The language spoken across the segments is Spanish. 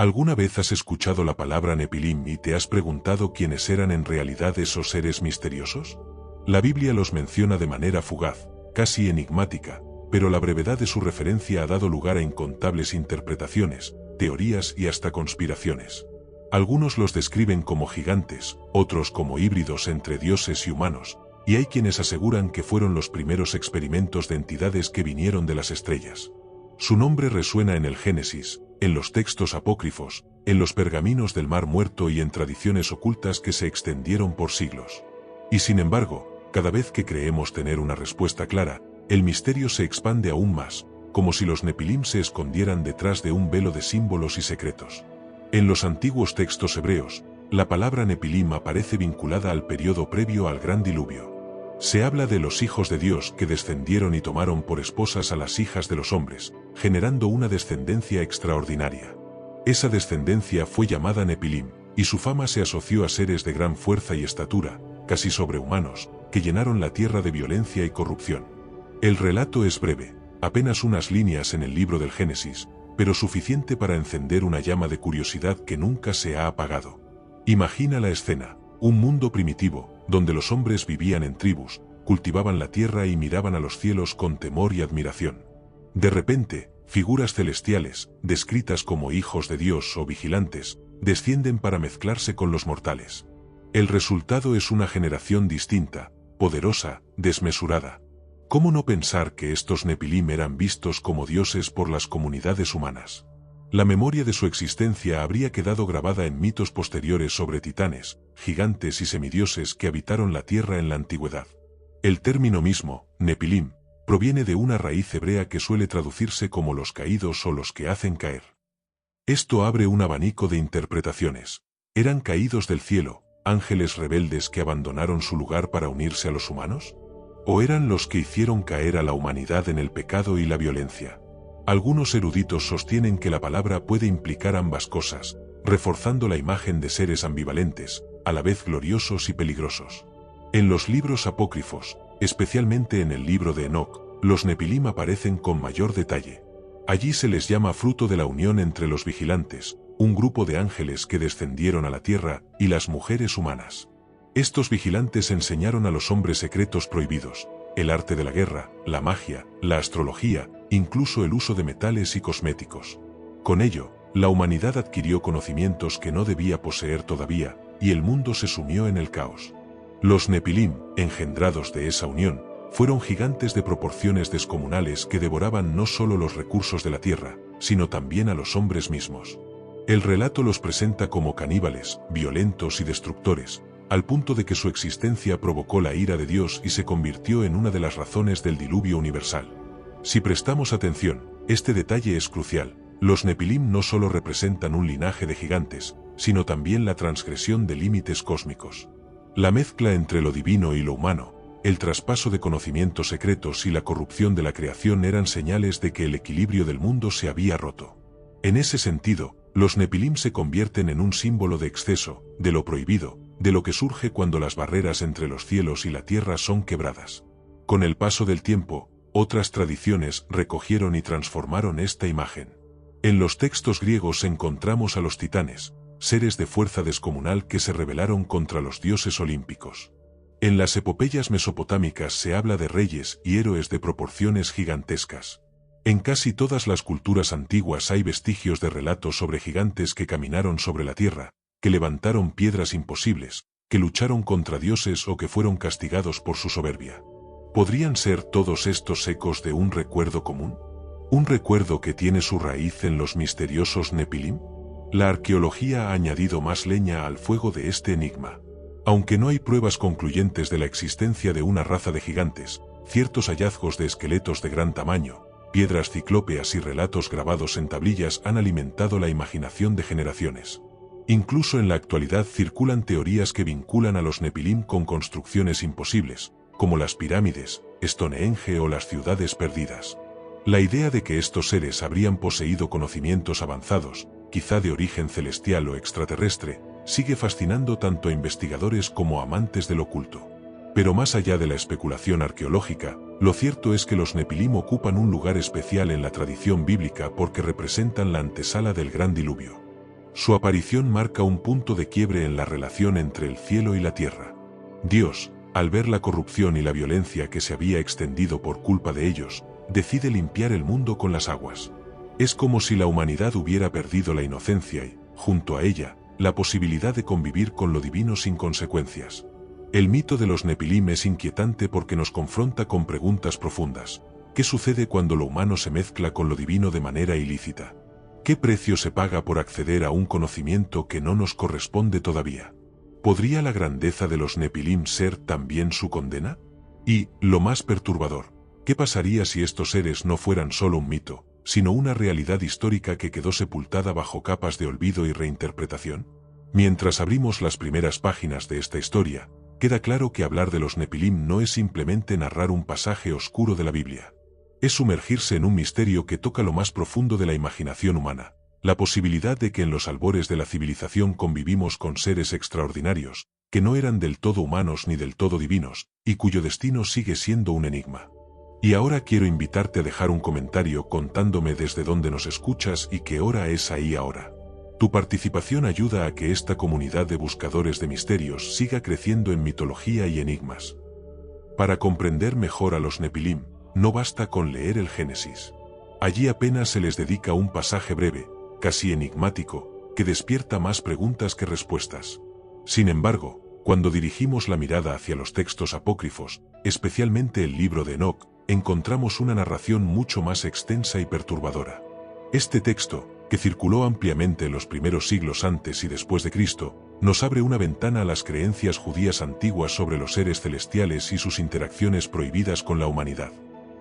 ¿Alguna vez has escuchado la palabra Nepilim y te has preguntado quiénes eran en realidad esos seres misteriosos? La Biblia los menciona de manera fugaz, casi enigmática, pero la brevedad de su referencia ha dado lugar a incontables interpretaciones, teorías y hasta conspiraciones. Algunos los describen como gigantes, otros como híbridos entre dioses y humanos, y hay quienes aseguran que fueron los primeros experimentos de entidades que vinieron de las estrellas. Su nombre resuena en el Génesis, en los textos apócrifos, en los pergaminos del Mar Muerto y en tradiciones ocultas que se extendieron por siglos. Y sin embargo, cada vez que creemos tener una respuesta clara, el misterio se expande aún más, como si los Nepilim se escondieran detrás de un velo de símbolos y secretos. En los antiguos textos hebreos, la palabra Nepilim aparece vinculada al periodo previo al Gran Diluvio. Se habla de los hijos de Dios que descendieron y tomaron por esposas a las hijas de los hombres, generando una descendencia extraordinaria. Esa descendencia fue llamada Nepilim, y su fama se asoció a seres de gran fuerza y estatura, casi sobrehumanos, que llenaron la tierra de violencia y corrupción. El relato es breve, apenas unas líneas en el libro del Génesis, pero suficiente para encender una llama de curiosidad que nunca se ha apagado. Imagina la escena, un mundo primitivo, donde los hombres vivían en tribus, cultivaban la tierra y miraban a los cielos con temor y admiración. De repente, figuras celestiales, descritas como hijos de Dios o vigilantes, descienden para mezclarse con los mortales. El resultado es una generación distinta, poderosa, desmesurada. ¿Cómo no pensar que estos Nepilim eran vistos como dioses por las comunidades humanas? La memoria de su existencia habría quedado grabada en mitos posteriores sobre titanes, gigantes y semidioses que habitaron la tierra en la antigüedad. El término mismo, Nepilim, proviene de una raíz hebrea que suele traducirse como los caídos o los que hacen caer. Esto abre un abanico de interpretaciones. ¿Eran caídos del cielo, ángeles rebeldes que abandonaron su lugar para unirse a los humanos? ¿O eran los que hicieron caer a la humanidad en el pecado y la violencia? Algunos eruditos sostienen que la palabra puede implicar ambas cosas, reforzando la imagen de seres ambivalentes, a la vez gloriosos y peligrosos. En los libros apócrifos, especialmente en el libro de Enoc, los Nepilim aparecen con mayor detalle. Allí se les llama fruto de la unión entre los vigilantes, un grupo de ángeles que descendieron a la tierra, y las mujeres humanas. Estos vigilantes enseñaron a los hombres secretos prohibidos, el arte de la guerra, la magia, la astrología, incluso el uso de metales y cosméticos. Con ello, la humanidad adquirió conocimientos que no debía poseer todavía, y el mundo se sumió en el caos. Los Nepilim, engendrados de esa unión, fueron gigantes de proporciones descomunales que devoraban no solo los recursos de la tierra, sino también a los hombres mismos. El relato los presenta como caníbales, violentos y destructores, al punto de que su existencia provocó la ira de Dios y se convirtió en una de las razones del diluvio universal. Si prestamos atención, este detalle es crucial. Los Nepilim no solo representan un linaje de gigantes, sino también la transgresión de límites cósmicos. La mezcla entre lo divino y lo humano, el traspaso de conocimientos secretos y la corrupción de la creación eran señales de que el equilibrio del mundo se había roto. En ese sentido, los Nepilim se convierten en un símbolo de exceso, de lo prohibido, de lo que surge cuando las barreras entre los cielos y la tierra son quebradas. Con el paso del tiempo, otras tradiciones recogieron y transformaron esta imagen. En los textos griegos encontramos a los titanes, seres de fuerza descomunal que se rebelaron contra los dioses olímpicos. En las epopeyas mesopotámicas se habla de reyes y héroes de proporciones gigantescas. En casi todas las culturas antiguas hay vestigios de relatos sobre gigantes que caminaron sobre la tierra, que levantaron piedras imposibles, que lucharon contra dioses o que fueron castigados por su soberbia. ¿Podrían ser todos estos ecos de un recuerdo común? ¿Un recuerdo que tiene su raíz en los misteriosos Nepilim? La arqueología ha añadido más leña al fuego de este enigma. Aunque no hay pruebas concluyentes de la existencia de una raza de gigantes, ciertos hallazgos de esqueletos de gran tamaño, piedras ciclópeas y relatos grabados en tablillas han alimentado la imaginación de generaciones. Incluso en la actualidad circulan teorías que vinculan a los Nepilim con construcciones imposibles, como las pirámides, Stonehenge o las ciudades perdidas. La idea de que estos seres habrían poseído conocimientos avanzados, quizá de origen celestial o extraterrestre, sigue fascinando tanto a investigadores como a amantes del oculto. Pero más allá de la especulación arqueológica, lo cierto es que los Nepilim ocupan un lugar especial en la tradición bíblica porque representan la antesala del Gran Diluvio. Su aparición marca un punto de quiebre en la relación entre el cielo y la tierra. Dios, al ver la corrupción y la violencia que se había extendido por culpa de ellos, decide limpiar el mundo con las aguas. Es como si la humanidad hubiera perdido la inocencia y, junto a ella, la posibilidad de convivir con lo divino sin consecuencias. El mito de los Nepilim es inquietante porque nos confronta con preguntas profundas. ¿Qué sucede cuando lo humano se mezcla con lo divino de manera ilícita? ¿Qué precio se paga por acceder a un conocimiento que no nos corresponde todavía? ¿Podría la grandeza de los Nepilim ser también su condena? Y, lo más perturbador, ¿qué pasaría si estos seres no fueran solo un mito, sino una realidad histórica que quedó sepultada bajo capas de olvido y reinterpretación? Mientras abrimos las primeras páginas de esta historia, queda claro que hablar de los Nepilim no es simplemente narrar un pasaje oscuro de la Biblia. Es sumergirse en un misterio que toca lo más profundo de la imaginación humana, la posibilidad de que en los albores de la civilización convivimos con seres extraordinarios, que no eran del todo humanos ni del todo divinos, y cuyo destino sigue siendo un enigma. Y ahora quiero invitarte a dejar un comentario contándome desde dónde nos escuchas y qué hora es ahí ahora. Tu participación ayuda a que esta comunidad de buscadores de misterios siga creciendo en mitología y enigmas. Para comprender mejor a los Nepilim, no basta con leer el Génesis. Allí apenas se les dedica un pasaje breve, casi enigmático, que despierta más preguntas que respuestas. Sin embargo, cuando dirigimos la mirada hacia los textos apócrifos, especialmente el libro de Enoc, encontramos una narración mucho más extensa y perturbadora. Este texto, que circuló ampliamente en los primeros siglos antes y después de Cristo, nos abre una ventana a las creencias judías antiguas sobre los seres celestiales y sus interacciones prohibidas con la humanidad.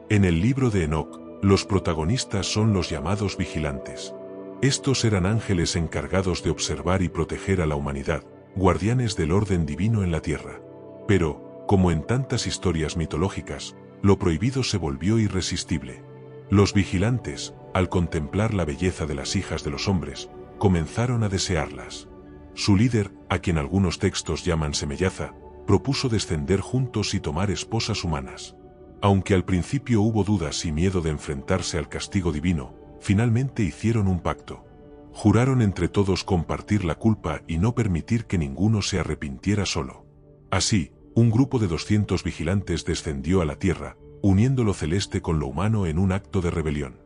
En el libro de Enoc, los protagonistas son los llamados vigilantes. Estos eran ángeles encargados de observar y proteger a la humanidad, guardianes del orden divino en la tierra. Pero, como en tantas historias mitológicas, lo prohibido se volvió irresistible. Los vigilantes, al contemplar la belleza de las hijas de los hombres, comenzaron a desearlas. Su líder, a quien algunos textos llaman Semellaza, propuso descender juntos y tomar esposas humanas. Aunque al principio hubo dudas y miedo de enfrentarse al castigo divino, finalmente hicieron un pacto. Juraron entre todos compartir la culpa y no permitir que ninguno se arrepintiera solo. Así, un grupo de 200 vigilantes descendió a la tierra, uniendo lo celeste con lo humano en un acto de rebelión.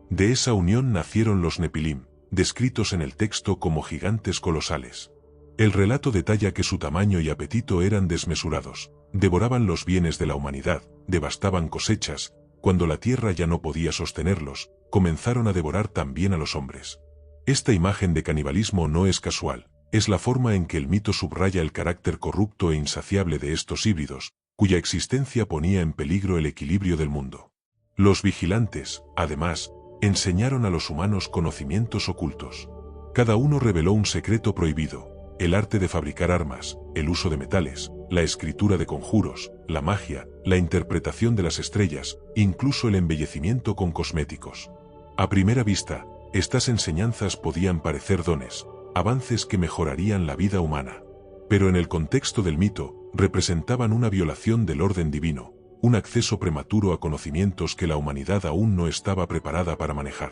De esa unión nacieron los Nepilim, descritos en el texto como gigantes colosales. El relato detalla que su tamaño y apetito eran desmesurados, devoraban los bienes de la humanidad, devastaban cosechas, cuando la tierra ya no podía sostenerlos, comenzaron a devorar también a los hombres. Esta imagen de canibalismo no es casual, es la forma en que el mito subraya el carácter corrupto e insaciable de estos híbridos, cuya existencia ponía en peligro el equilibrio del mundo. Los vigilantes, además, enseñaron a los humanos conocimientos ocultos. Cada uno reveló un secreto prohibido: el arte de fabricar armas, el uso de metales, la escritura de conjuros, la magia, la interpretación de las estrellas, incluso el embellecimiento con cosméticos. A primera vista, estas enseñanzas podían parecer dones, avances que mejorarían la vida humana. Pero en el contexto del mito, representaban una violación del orden divino, un acceso prematuro a conocimientos que la humanidad aún no estaba preparada para manejar.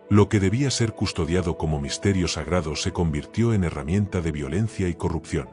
Lo que debía ser custodiado como misterio sagrado se convirtió en herramienta de violencia y corrupción.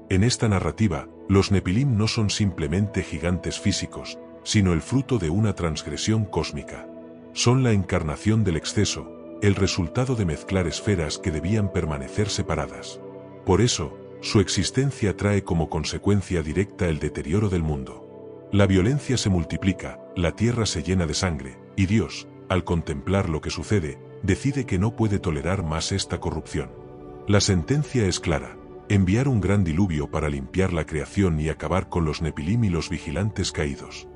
En esta narrativa, los Nepilim no son simplemente gigantes físicos, sino el fruto de una transgresión cósmica. Son la encarnación del exceso, el resultado de mezclar esferas que debían permanecer separadas. Por eso, su existencia trae como consecuencia directa el deterioro del mundo. La violencia se multiplica, la tierra se llena de sangre, y Dios, al contemplar lo que sucede, decide que no puede tolerar más esta corrupción. La sentencia es clara: enviar un gran diluvio para limpiar la creación y acabar con los Nepilim y los vigilantes caídos.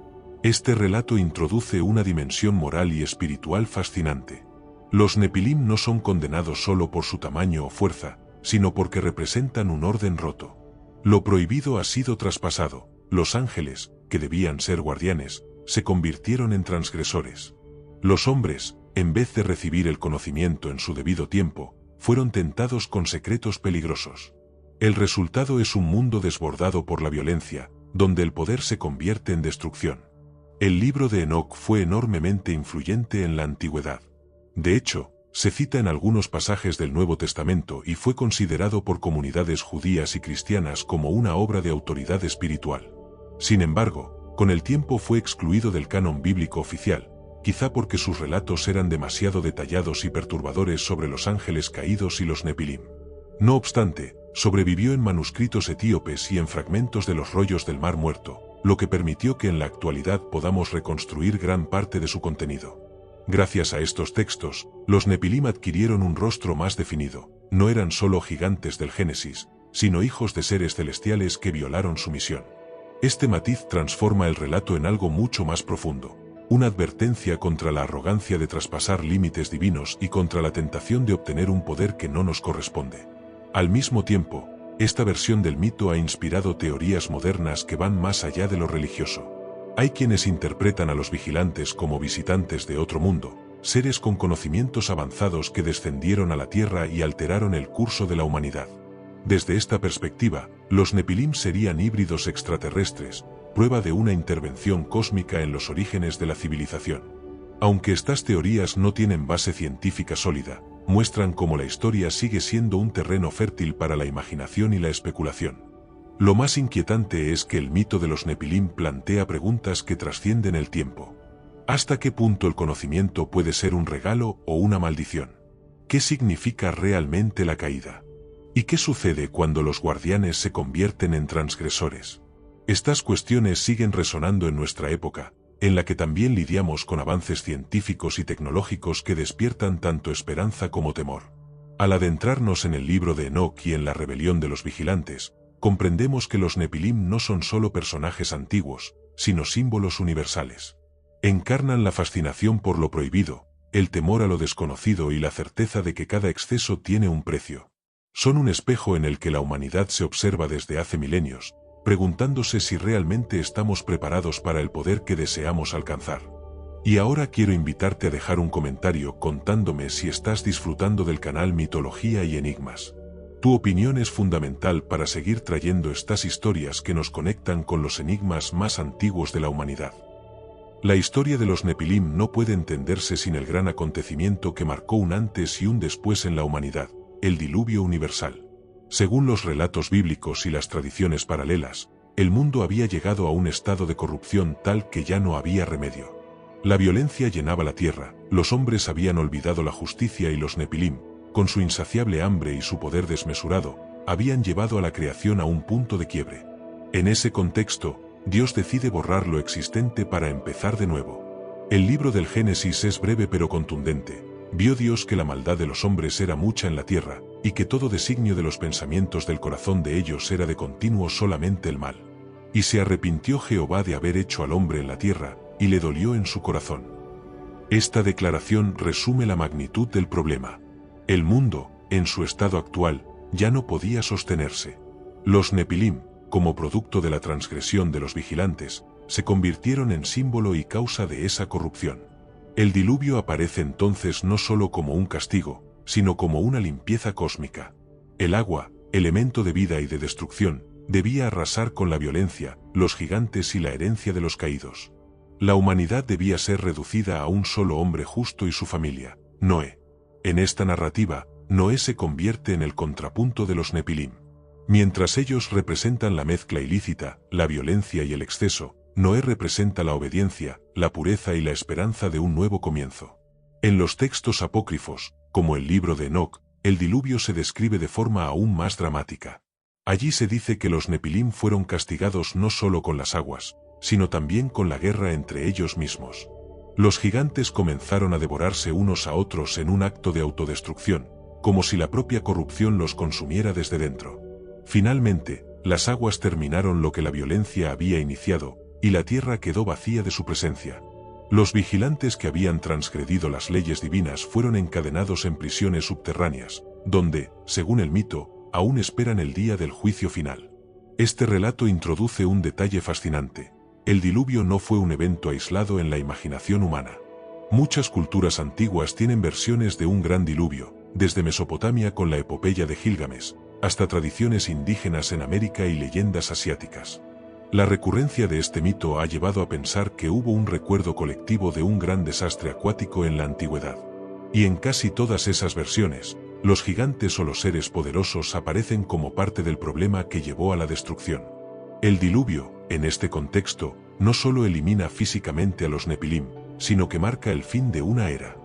Este relato introduce una dimensión moral y espiritual fascinante. Los Nepilim no son condenados solo por su tamaño o fuerza, sino porque representan un orden roto. Lo prohibido ha sido traspasado. Los ángeles, que debían ser guardianes, se convirtieron en transgresores. Los hombres, en vez de recibir el conocimiento en su debido tiempo, fueron tentados con secretos peligrosos. El resultado es un mundo desbordado por la violencia, donde el poder se convierte en destrucción. El libro de Enoc fue enormemente influyente en la antigüedad. De hecho, Se cita en algunos pasajes del Nuevo Testamento y fue considerado por comunidades judías y cristianas como una obra de autoridad espiritual. Sin embargo, con el tiempo fue excluido del canon bíblico oficial, quizá porque sus relatos eran demasiado detallados y perturbadores sobre los ángeles caídos y los Nepilim. No obstante, sobrevivió en manuscritos etíopes y en fragmentos de los rollos del Mar Muerto, lo que permitió que en la actualidad podamos reconstruir gran parte de su contenido. Gracias a estos textos, los Nepilim adquirieron un rostro más definido. No eran solo gigantes del Génesis, sino hijos de seres celestiales que violaron su misión. Este matiz transforma el relato en algo mucho más profundo, una advertencia contra la arrogancia de traspasar límites divinos y contra la tentación de obtener un poder que no nos corresponde. Al mismo tiempo, esta versión del mito ha inspirado teorías modernas que van más allá de lo religioso. Hay quienes interpretan a los vigilantes como visitantes de otro mundo, seres con conocimientos avanzados que descendieron a la Tierra y alteraron el curso de la humanidad. Desde esta perspectiva, los Nepilim serían híbridos extraterrestres, prueba de una intervención cósmica en los orígenes de la civilización. Aunque estas teorías no tienen base científica sólida, muestran cómo la historia sigue siendo un terreno fértil para la imaginación y la especulación. Lo más inquietante es que el mito de los Nepilim plantea preguntas que trascienden el tiempo. ¿Hasta qué punto el conocimiento puede ser un regalo o una maldición? ¿Qué significa realmente la caída? ¿Y qué sucede cuando los guardianes se convierten en transgresores? Estas cuestiones siguen resonando en nuestra época, en la que también lidiamos con avances científicos y tecnológicos que despiertan tanto esperanza como temor. Al adentrarnos en el libro de Enoc y en la rebelión de los vigilantes, comprendemos que los Nepilim no son solo personajes antiguos, sino símbolos universales. Encarnan la fascinación por lo prohibido, el temor a lo desconocido y la certeza de que cada exceso tiene un precio. Son un espejo en el que la humanidad se observa desde hace milenios, preguntándose si realmente estamos preparados para el poder que deseamos alcanzar. Y ahora quiero invitarte a dejar un comentario contándome si estás disfrutando del canal Mitología y Enigmas. Tu opinión es fundamental para seguir trayendo estas historias que nos conectan con los enigmas más antiguos de la humanidad. La historia de los Nepilim no puede entenderse sin el gran acontecimiento que marcó un antes y un después en la humanidad, el diluvio universal. Según los relatos bíblicos y las tradiciones paralelas, el mundo había llegado a un estado de corrupción tal que ya no había remedio. La violencia llenaba la tierra, los hombres habían olvidado la justicia y los Nepilim, con su insaciable hambre y su poder desmesurado, habían llevado a la creación a un punto de quiebre. En ese contexto, Dios decide borrar lo existente para empezar de nuevo. El libro del Génesis es breve pero contundente. Vio Dios que la maldad de los hombres era mucha en la tierra, y que todo designio de los pensamientos del corazón de ellos era de continuo solamente el mal. Y se arrepintió Jehová de haber hecho al hombre en la tierra, y le dolió en su corazón. Esta declaración resume la magnitud del problema. El mundo, en su estado actual, ya no podía sostenerse. Los Nepilim, como producto de la transgresión de los vigilantes, se convirtieron en símbolo y causa de esa corrupción. El diluvio aparece entonces no solo como un castigo, sino como una limpieza cósmica. El agua, elemento de vida y de destrucción, debía arrasar con la violencia, los gigantes y la herencia de los caídos. La humanidad debía ser reducida a un solo hombre justo y su familia, Noé. En esta narrativa, Noé se convierte en el contrapunto de los Nepilim. Mientras ellos representan la mezcla ilícita, la violencia y el exceso, Noé representa la obediencia, la pureza y la esperanza de un nuevo comienzo. En los textos apócrifos, como el libro de Enoc, el diluvio se describe de forma aún más dramática. Allí se dice que los Nepilim fueron castigados no solo con las aguas, sino también con la guerra entre ellos mismos. Los gigantes comenzaron a devorarse unos a otros en un acto de autodestrucción, como si la propia corrupción los consumiera desde dentro. Finalmente, las aguas terminaron lo que la violencia había iniciado, y la tierra quedó vacía de su presencia. Los vigilantes que habían transgredido las leyes divinas fueron encadenados en prisiones subterráneas, donde, según el mito, aún esperan el día del juicio final. Este relato introduce un detalle fascinante. El diluvio no fue un evento aislado en la imaginación humana. Muchas culturas antiguas tienen versiones de un gran diluvio, desde Mesopotamia con la epopeya de Gilgamesh, hasta tradiciones indígenas en América y leyendas asiáticas. La recurrencia de este mito ha llevado a pensar que hubo un recuerdo colectivo de un gran desastre acuático en la antigüedad. Y en casi todas esas versiones, los gigantes o los seres poderosos aparecen como parte del problema que llevó a la destrucción. El diluvio, en este contexto, no solo elimina físicamente a los Nepilim, sino que marca el fin de una era.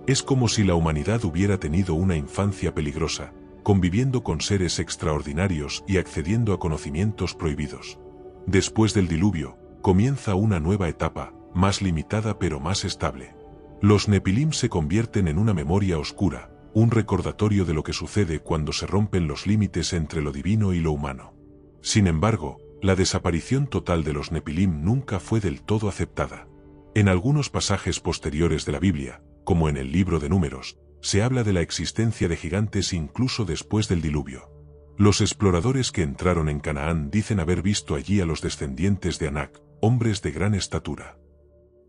Es como si la humanidad hubiera tenido una infancia peligrosa, conviviendo con seres extraordinarios y accediendo a conocimientos prohibidos. Después del diluvio, comienza una nueva etapa, más limitada pero más estable. Los Nepilim se convierten en una memoria oscura, un recordatorio de lo que sucede cuando se rompen los límites entre lo divino y lo humano. Sin embargo, la desaparición total de los Nepilim nunca fue del todo aceptada. En algunos pasajes posteriores de la Biblia, como en el libro de Números, se habla de la existencia de gigantes incluso después del diluvio. Los exploradores que entraron en Canaán dicen haber visto allí a los descendientes de Anak, hombres de gran estatura.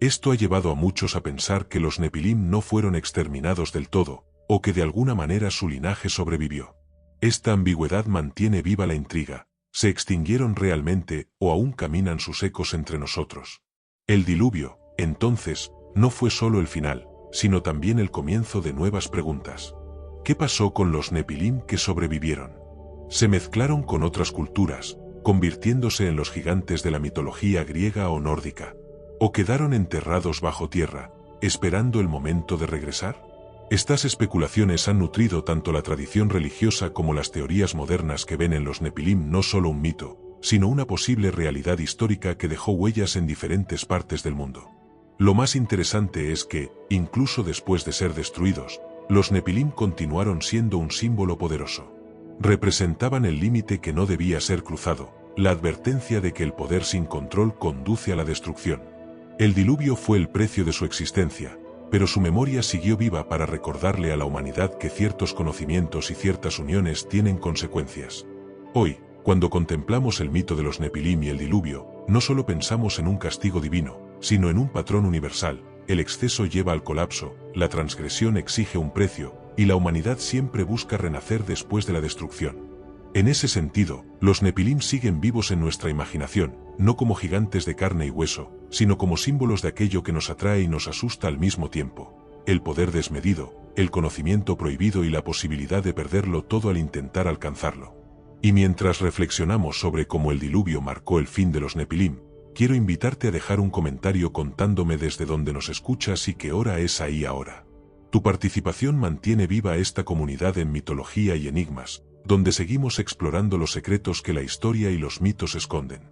Esto ha llevado a muchos a pensar que los Nepilim no fueron exterminados del todo, o que de alguna manera su linaje sobrevivió. Esta ambigüedad mantiene viva la intriga. ¿Se extinguieron realmente o aún caminan sus ecos entre nosotros? El diluvio, entonces, no fue solo el final, sino también el comienzo de nuevas preguntas. ¿Qué pasó con los Nepilim que sobrevivieron? ¿Se mezclaron con otras culturas, convirtiéndose en los gigantes de la mitología griega o nórdica? ¿O quedaron enterrados bajo tierra, esperando el momento de regresar? Estas especulaciones han nutrido tanto la tradición religiosa como las teorías modernas que ven en los Nepilim no solo un mito, sino una posible realidad histórica que dejó huellas en diferentes partes del mundo. Lo más interesante es que, incluso después de ser destruidos, los Nepilim continuaron siendo un símbolo poderoso. Representaban el límite que no debía ser cruzado, la advertencia de que el poder sin control conduce a la destrucción. El diluvio fue el precio de su existencia, pero su memoria siguió viva para recordarle a la humanidad que ciertos conocimientos y ciertas uniones tienen consecuencias. Hoy, cuando contemplamos el mito de los Nepilim y el diluvio, no solo pensamos en un castigo divino, sino en un patrón universal. El exceso lleva al colapso, la transgresión exige un precio, y la humanidad siempre busca renacer después de la destrucción. En ese sentido, los Nepilim siguen vivos en nuestra imaginación, no como gigantes de carne y hueso, sino como símbolos de aquello que nos atrae y nos asusta al mismo tiempo: el poder desmedido, el conocimiento prohibido y la posibilidad de perderlo todo al intentar alcanzarlo. Y mientras reflexionamos sobre cómo el diluvio marcó el fin de los Nepilim, quiero invitarte a dejar un comentario contándome desde dónde nos escuchas y qué hora es ahí ahora. Tu participación mantiene viva esta comunidad en mitología y enigmas, donde seguimos explorando los secretos que la historia y los mitos esconden.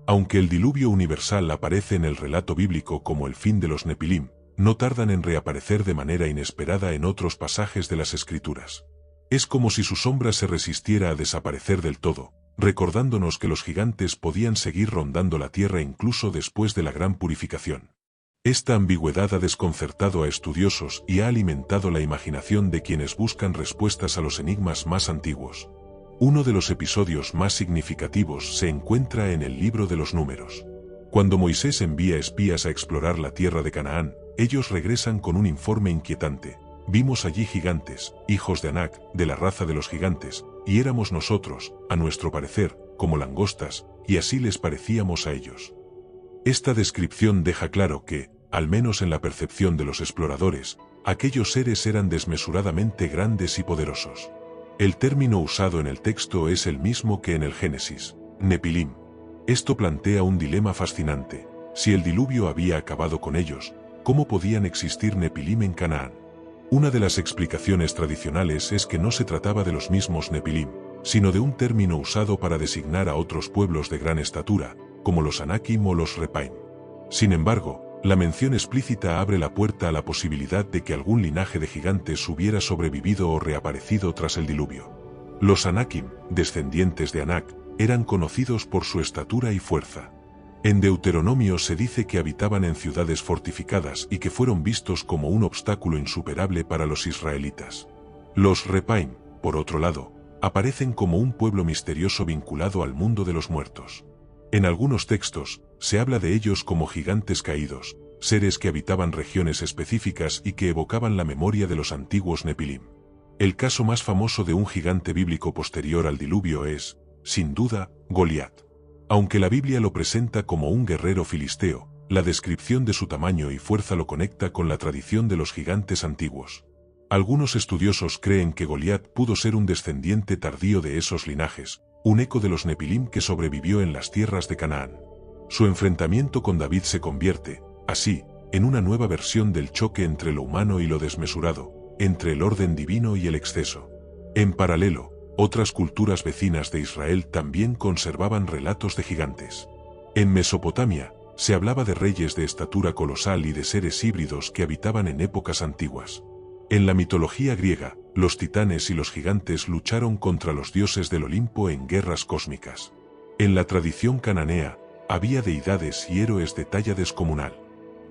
Aunque el diluvio universal aparece en el relato bíblico como el fin de los Nepilim, no tardan en reaparecer de manera inesperada en otros pasajes de las Escrituras. Es como si su sombra se resistiera a desaparecer del todo, recordándonos que los gigantes podían seguir rondando la tierra incluso después de la gran purificación. Esta ambigüedad ha desconcertado a estudiosos y ha alimentado la imaginación de quienes buscan respuestas a los enigmas más antiguos. Uno de los episodios más significativos se encuentra en el libro de los Números. Cuando Moisés envía espías a explorar la tierra de Canaán, ellos regresan con un informe inquietante. Vimos allí gigantes, hijos de Anak, de la raza de los gigantes, y éramos nosotros, a nuestro parecer, como langostas, y así les parecíamos a ellos. Esta descripción deja claro que, al menos en la percepción de los exploradores, aquellos seres eran desmesuradamente grandes y poderosos. El término usado en el texto es el mismo que en el Génesis, Nepilim. Esto plantea un dilema fascinante. Si el diluvio había acabado con ellos, ¿cómo podían existir Nepilim en Canaán? Una de las explicaciones tradicionales es que no se trataba de los mismos Nepilim, sino de un término usado para designar a otros pueblos de gran estatura, como los Anakim o los Repaim. Sin embargo, la mención explícita abre la puerta a la posibilidad de que algún linaje de gigantes hubiera sobrevivido o reaparecido tras el diluvio. Los Anakim, descendientes de Anak, eran conocidos por su estatura y fuerza. En Deuteronomio se dice que habitaban en ciudades fortificadas y que fueron vistos como un obstáculo insuperable para los israelitas. Los Repaim, por otro lado, aparecen como un pueblo misterioso vinculado al mundo de los muertos. En algunos textos, se habla de ellos como gigantes caídos, seres que habitaban regiones específicas y que evocaban la memoria de los antiguos Nepilim. El caso más famoso de un gigante bíblico posterior al diluvio es, sin duda, Goliat. Aunque la Biblia lo presenta como un guerrero filisteo, La descripción de su tamaño y fuerza lo conecta con la tradición de los gigantes antiguos. Algunos estudiosos creen que Goliat pudo ser un descendiente tardío de esos linajes, un eco de los Nepilim que sobrevivió en las tierras de Canaán. Su enfrentamiento con David se convierte, así, en una nueva versión del choque entre lo humano y lo desmesurado, entre el orden divino y el exceso. En paralelo, otras culturas vecinas de Israel también conservaban relatos de gigantes. En Mesopotamia, se hablaba de reyes de estatura colosal y de seres híbridos que habitaban en épocas antiguas. En la mitología griega, los titanes y los gigantes lucharon contra los dioses del Olimpo en guerras cósmicas. En la tradición cananea, había deidades y héroes de talla descomunal.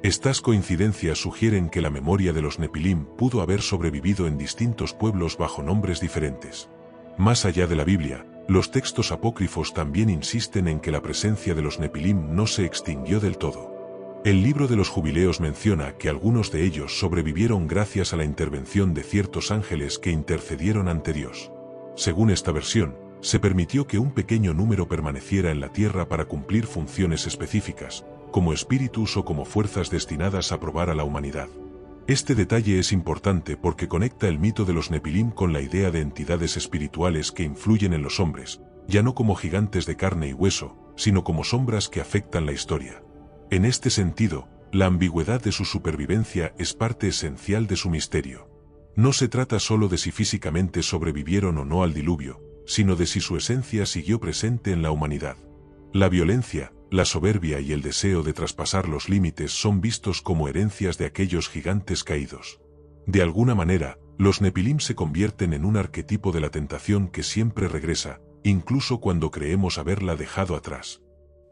Estas coincidencias sugieren que la memoria de los Nepilim pudo haber sobrevivido en distintos pueblos bajo nombres diferentes. Más allá de la Biblia, los textos apócrifos también insisten en que la presencia de los Nepilim no se extinguió del todo. El libro de los Jubileos menciona que algunos de ellos sobrevivieron gracias a la intervención de ciertos ángeles que intercedieron ante Dios. Según esta versión, se permitió que un pequeño número permaneciera en la tierra para cumplir funciones específicas, como espíritus o como fuerzas destinadas a probar a la humanidad. Este detalle es importante porque conecta el mito de los Nepilim con la idea de entidades espirituales que influyen en los hombres, ya no como gigantes de carne y hueso, sino como sombras que afectan la historia. En este sentido, la ambigüedad de su supervivencia es parte esencial de su misterio. No se trata solo de si físicamente sobrevivieron o no al diluvio, sino de si su esencia siguió presente en la humanidad. La violencia, la soberbia y el deseo de traspasar los límites son vistos como herencias de aquellos gigantes caídos. De alguna manera, los Nepilim se convierten en un arquetipo de la tentación que siempre regresa, incluso cuando creemos haberla dejado atrás.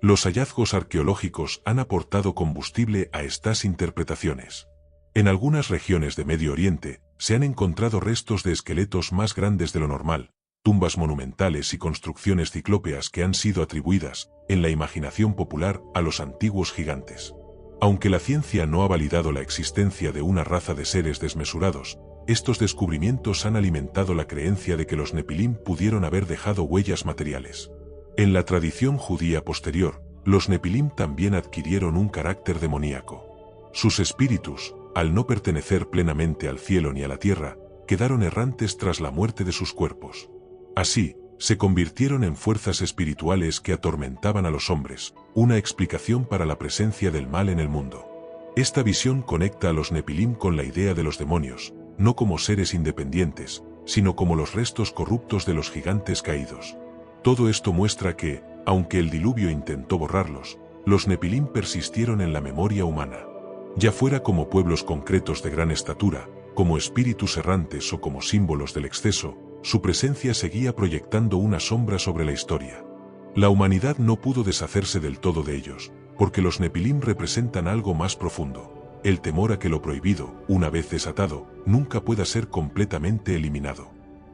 Los hallazgos arqueológicos han aportado combustible a estas interpretaciones. En algunas regiones de Medio Oriente, se han encontrado restos de esqueletos más grandes de lo normal, tumbas monumentales y construcciones ciclópeas que han sido atribuidas, en la imaginación popular, a los antiguos gigantes. Aunque la ciencia no ha validado la existencia de una raza de seres desmesurados, estos descubrimientos han alimentado la creencia de que los Nepilim pudieron haber dejado huellas materiales. En la tradición judía posterior, los Nepilim también adquirieron un carácter demoníaco. Sus espíritus, al no pertenecer plenamente al cielo ni a la tierra, quedaron errantes tras la muerte de sus cuerpos. Así, se convirtieron en fuerzas espirituales que atormentaban a los hombres, una explicación para la presencia del mal en el mundo. Esta visión conecta a los Nepilim con la idea de los demonios, no como seres independientes, sino como los restos corruptos de los gigantes caídos. Todo esto muestra que, aunque el diluvio intentó borrarlos, los Nepilim persistieron en la memoria humana. Ya fuera como pueblos concretos de gran estatura, como espíritus errantes o como símbolos del exceso, su presencia seguía proyectando una sombra sobre la historia. La humanidad no pudo deshacerse del todo de ellos, porque los Nepilim representan algo más profundo, el temor a que lo prohibido, una vez desatado, nunca pueda ser completamente eliminado.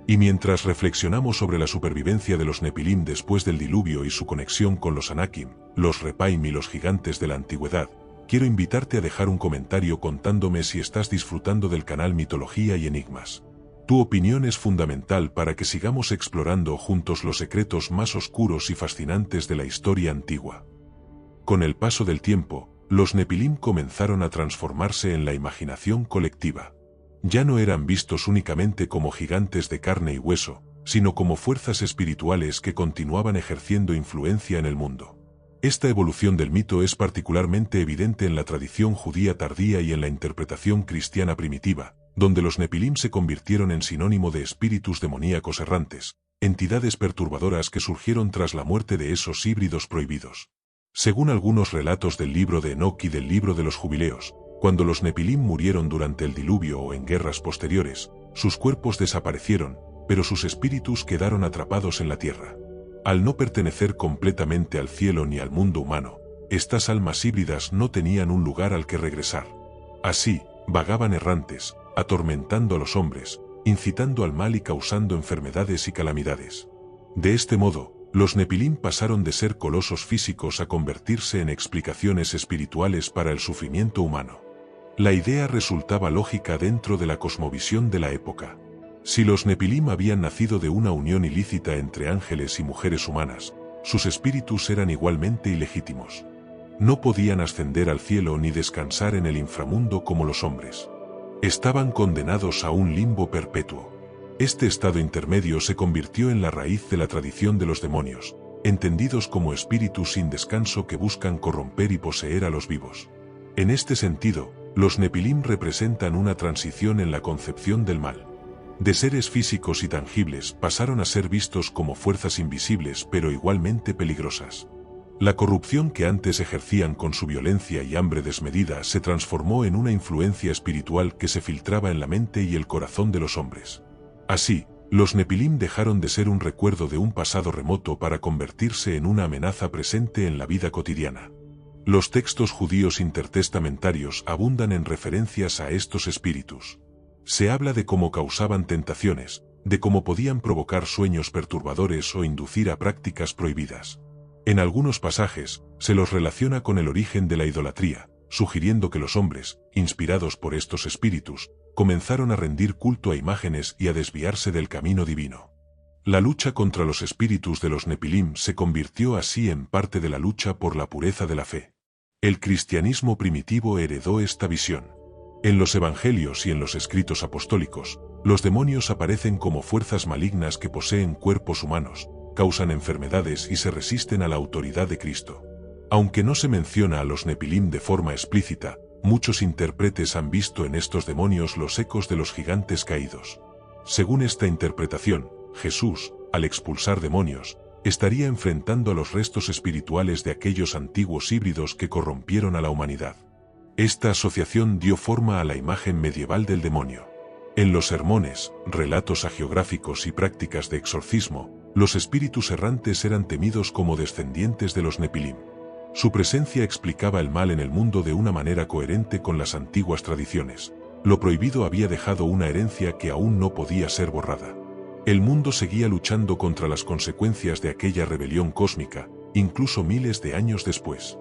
Y mientras reflexionamos sobre la supervivencia de los Nepilim después del diluvio y su conexión con los Anakim, los Repaim y los gigantes de la antigüedad, quiero invitarte a dejar un comentario contándome si estás disfrutando del canal Mitología y Enigmas. Tu opinión es fundamental para que sigamos explorando juntos los secretos más oscuros y fascinantes de la historia antigua. Con el paso del tiempo, los Nepilim comenzaron a transformarse en la imaginación colectiva. Ya no eran vistos únicamente como gigantes de carne y hueso, sino como fuerzas espirituales que continuaban ejerciendo influencia en el mundo. Esta evolución del mito es particularmente evidente en la tradición judía tardía y en la interpretación cristiana primitiva, donde los Nepilim se convirtieron en sinónimo de espíritus demoníacos errantes, entidades perturbadoras que surgieron tras la muerte de esos híbridos prohibidos. Según algunos relatos del libro de Enoc y del libro de los Jubileos, cuando los Nepilim murieron durante el diluvio o en guerras posteriores, sus cuerpos desaparecieron, pero sus espíritus quedaron atrapados en la tierra. Al no pertenecer completamente al cielo ni al mundo humano, estas almas híbridas no tenían un lugar al que regresar. Así, vagaban errantes, atormentando a los hombres, incitando al mal y causando enfermedades y calamidades. De este modo, los Nepilim pasaron de ser colosos físicos a convertirse en explicaciones espirituales para el sufrimiento humano. La idea resultaba lógica dentro de la cosmovisión de la época. Si los Nepilim habían nacido de una unión ilícita entre ángeles y mujeres humanas, sus espíritus eran igualmente ilegítimos. No podían ascender al cielo ni descansar en el inframundo como los hombres. Estaban condenados a un limbo perpetuo. Este estado intermedio se convirtió en la raíz de la tradición de los demonios, entendidos como espíritus sin descanso que buscan corromper y poseer a los vivos. En este sentido, los Nepilim representan una transición en la concepción del mal. De seres físicos y tangibles pasaron a ser vistos como fuerzas invisibles pero igualmente peligrosas. La corrupción que antes ejercían con su violencia y hambre desmedida se transformó en una influencia espiritual que se filtraba en la mente y el corazón de los hombres. Así, los Nepilim dejaron de ser un recuerdo de un pasado remoto para convertirse en una amenaza presente en la vida cotidiana. Los textos judíos intertestamentarios abundan en referencias a estos espíritus. Se habla de cómo causaban tentaciones, de cómo podían provocar sueños perturbadores o inducir a prácticas prohibidas. En algunos pasajes, se los relaciona con el origen de la idolatría, sugiriendo que los hombres, inspirados por estos espíritus, comenzaron a rendir culto a imágenes y a desviarse del camino divino. La lucha contra los espíritus de los Nepilim se convirtió así en parte de la lucha por la pureza de la fe. El cristianismo primitivo heredó esta visión. En los evangelios y en los escritos apostólicos, los demonios aparecen como fuerzas malignas que poseen cuerpos humanos, causan enfermedades y se resisten a la autoridad de Cristo. Aunque no se menciona a los Nepilim de forma explícita, muchos intérpretes han visto en estos demonios los ecos de los gigantes caídos. Según esta interpretación, Jesús, al expulsar demonios, estaría enfrentando a los restos espirituales de aquellos antiguos híbridos que corrompieron a la humanidad. Esta asociación dio forma a la imagen medieval del demonio. En los sermones, relatos hagiográficos y prácticas de exorcismo, los espíritus errantes eran temidos como descendientes de los Nepilim. Su presencia explicaba el mal en el mundo de una manera coherente con las antiguas tradiciones. Lo prohibido había dejado una herencia que aún no podía ser borrada. El mundo seguía luchando contra las consecuencias de aquella rebelión cósmica, incluso miles de años después.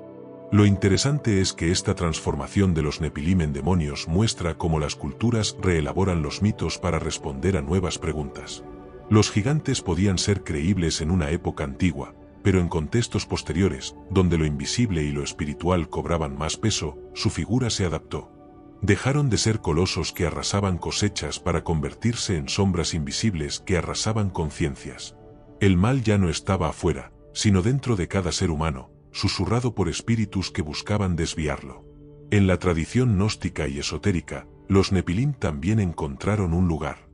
Lo interesante es que esta transformación de los Nepilim en demonios muestra cómo las culturas reelaboran los mitos para responder a nuevas preguntas. Los gigantes podían ser creíbles en una época antigua, pero en contextos posteriores, donde lo invisible y lo espiritual cobraban más peso, su figura se adaptó. Dejaron de ser colosos que arrasaban cosechas para convertirse en sombras invisibles que arrasaban conciencias. El mal ya no estaba afuera, sino dentro de cada ser humano, susurrado por espíritus que buscaban desviarlo. En la tradición gnóstica y esotérica, los Nepilim también encontraron un lugar.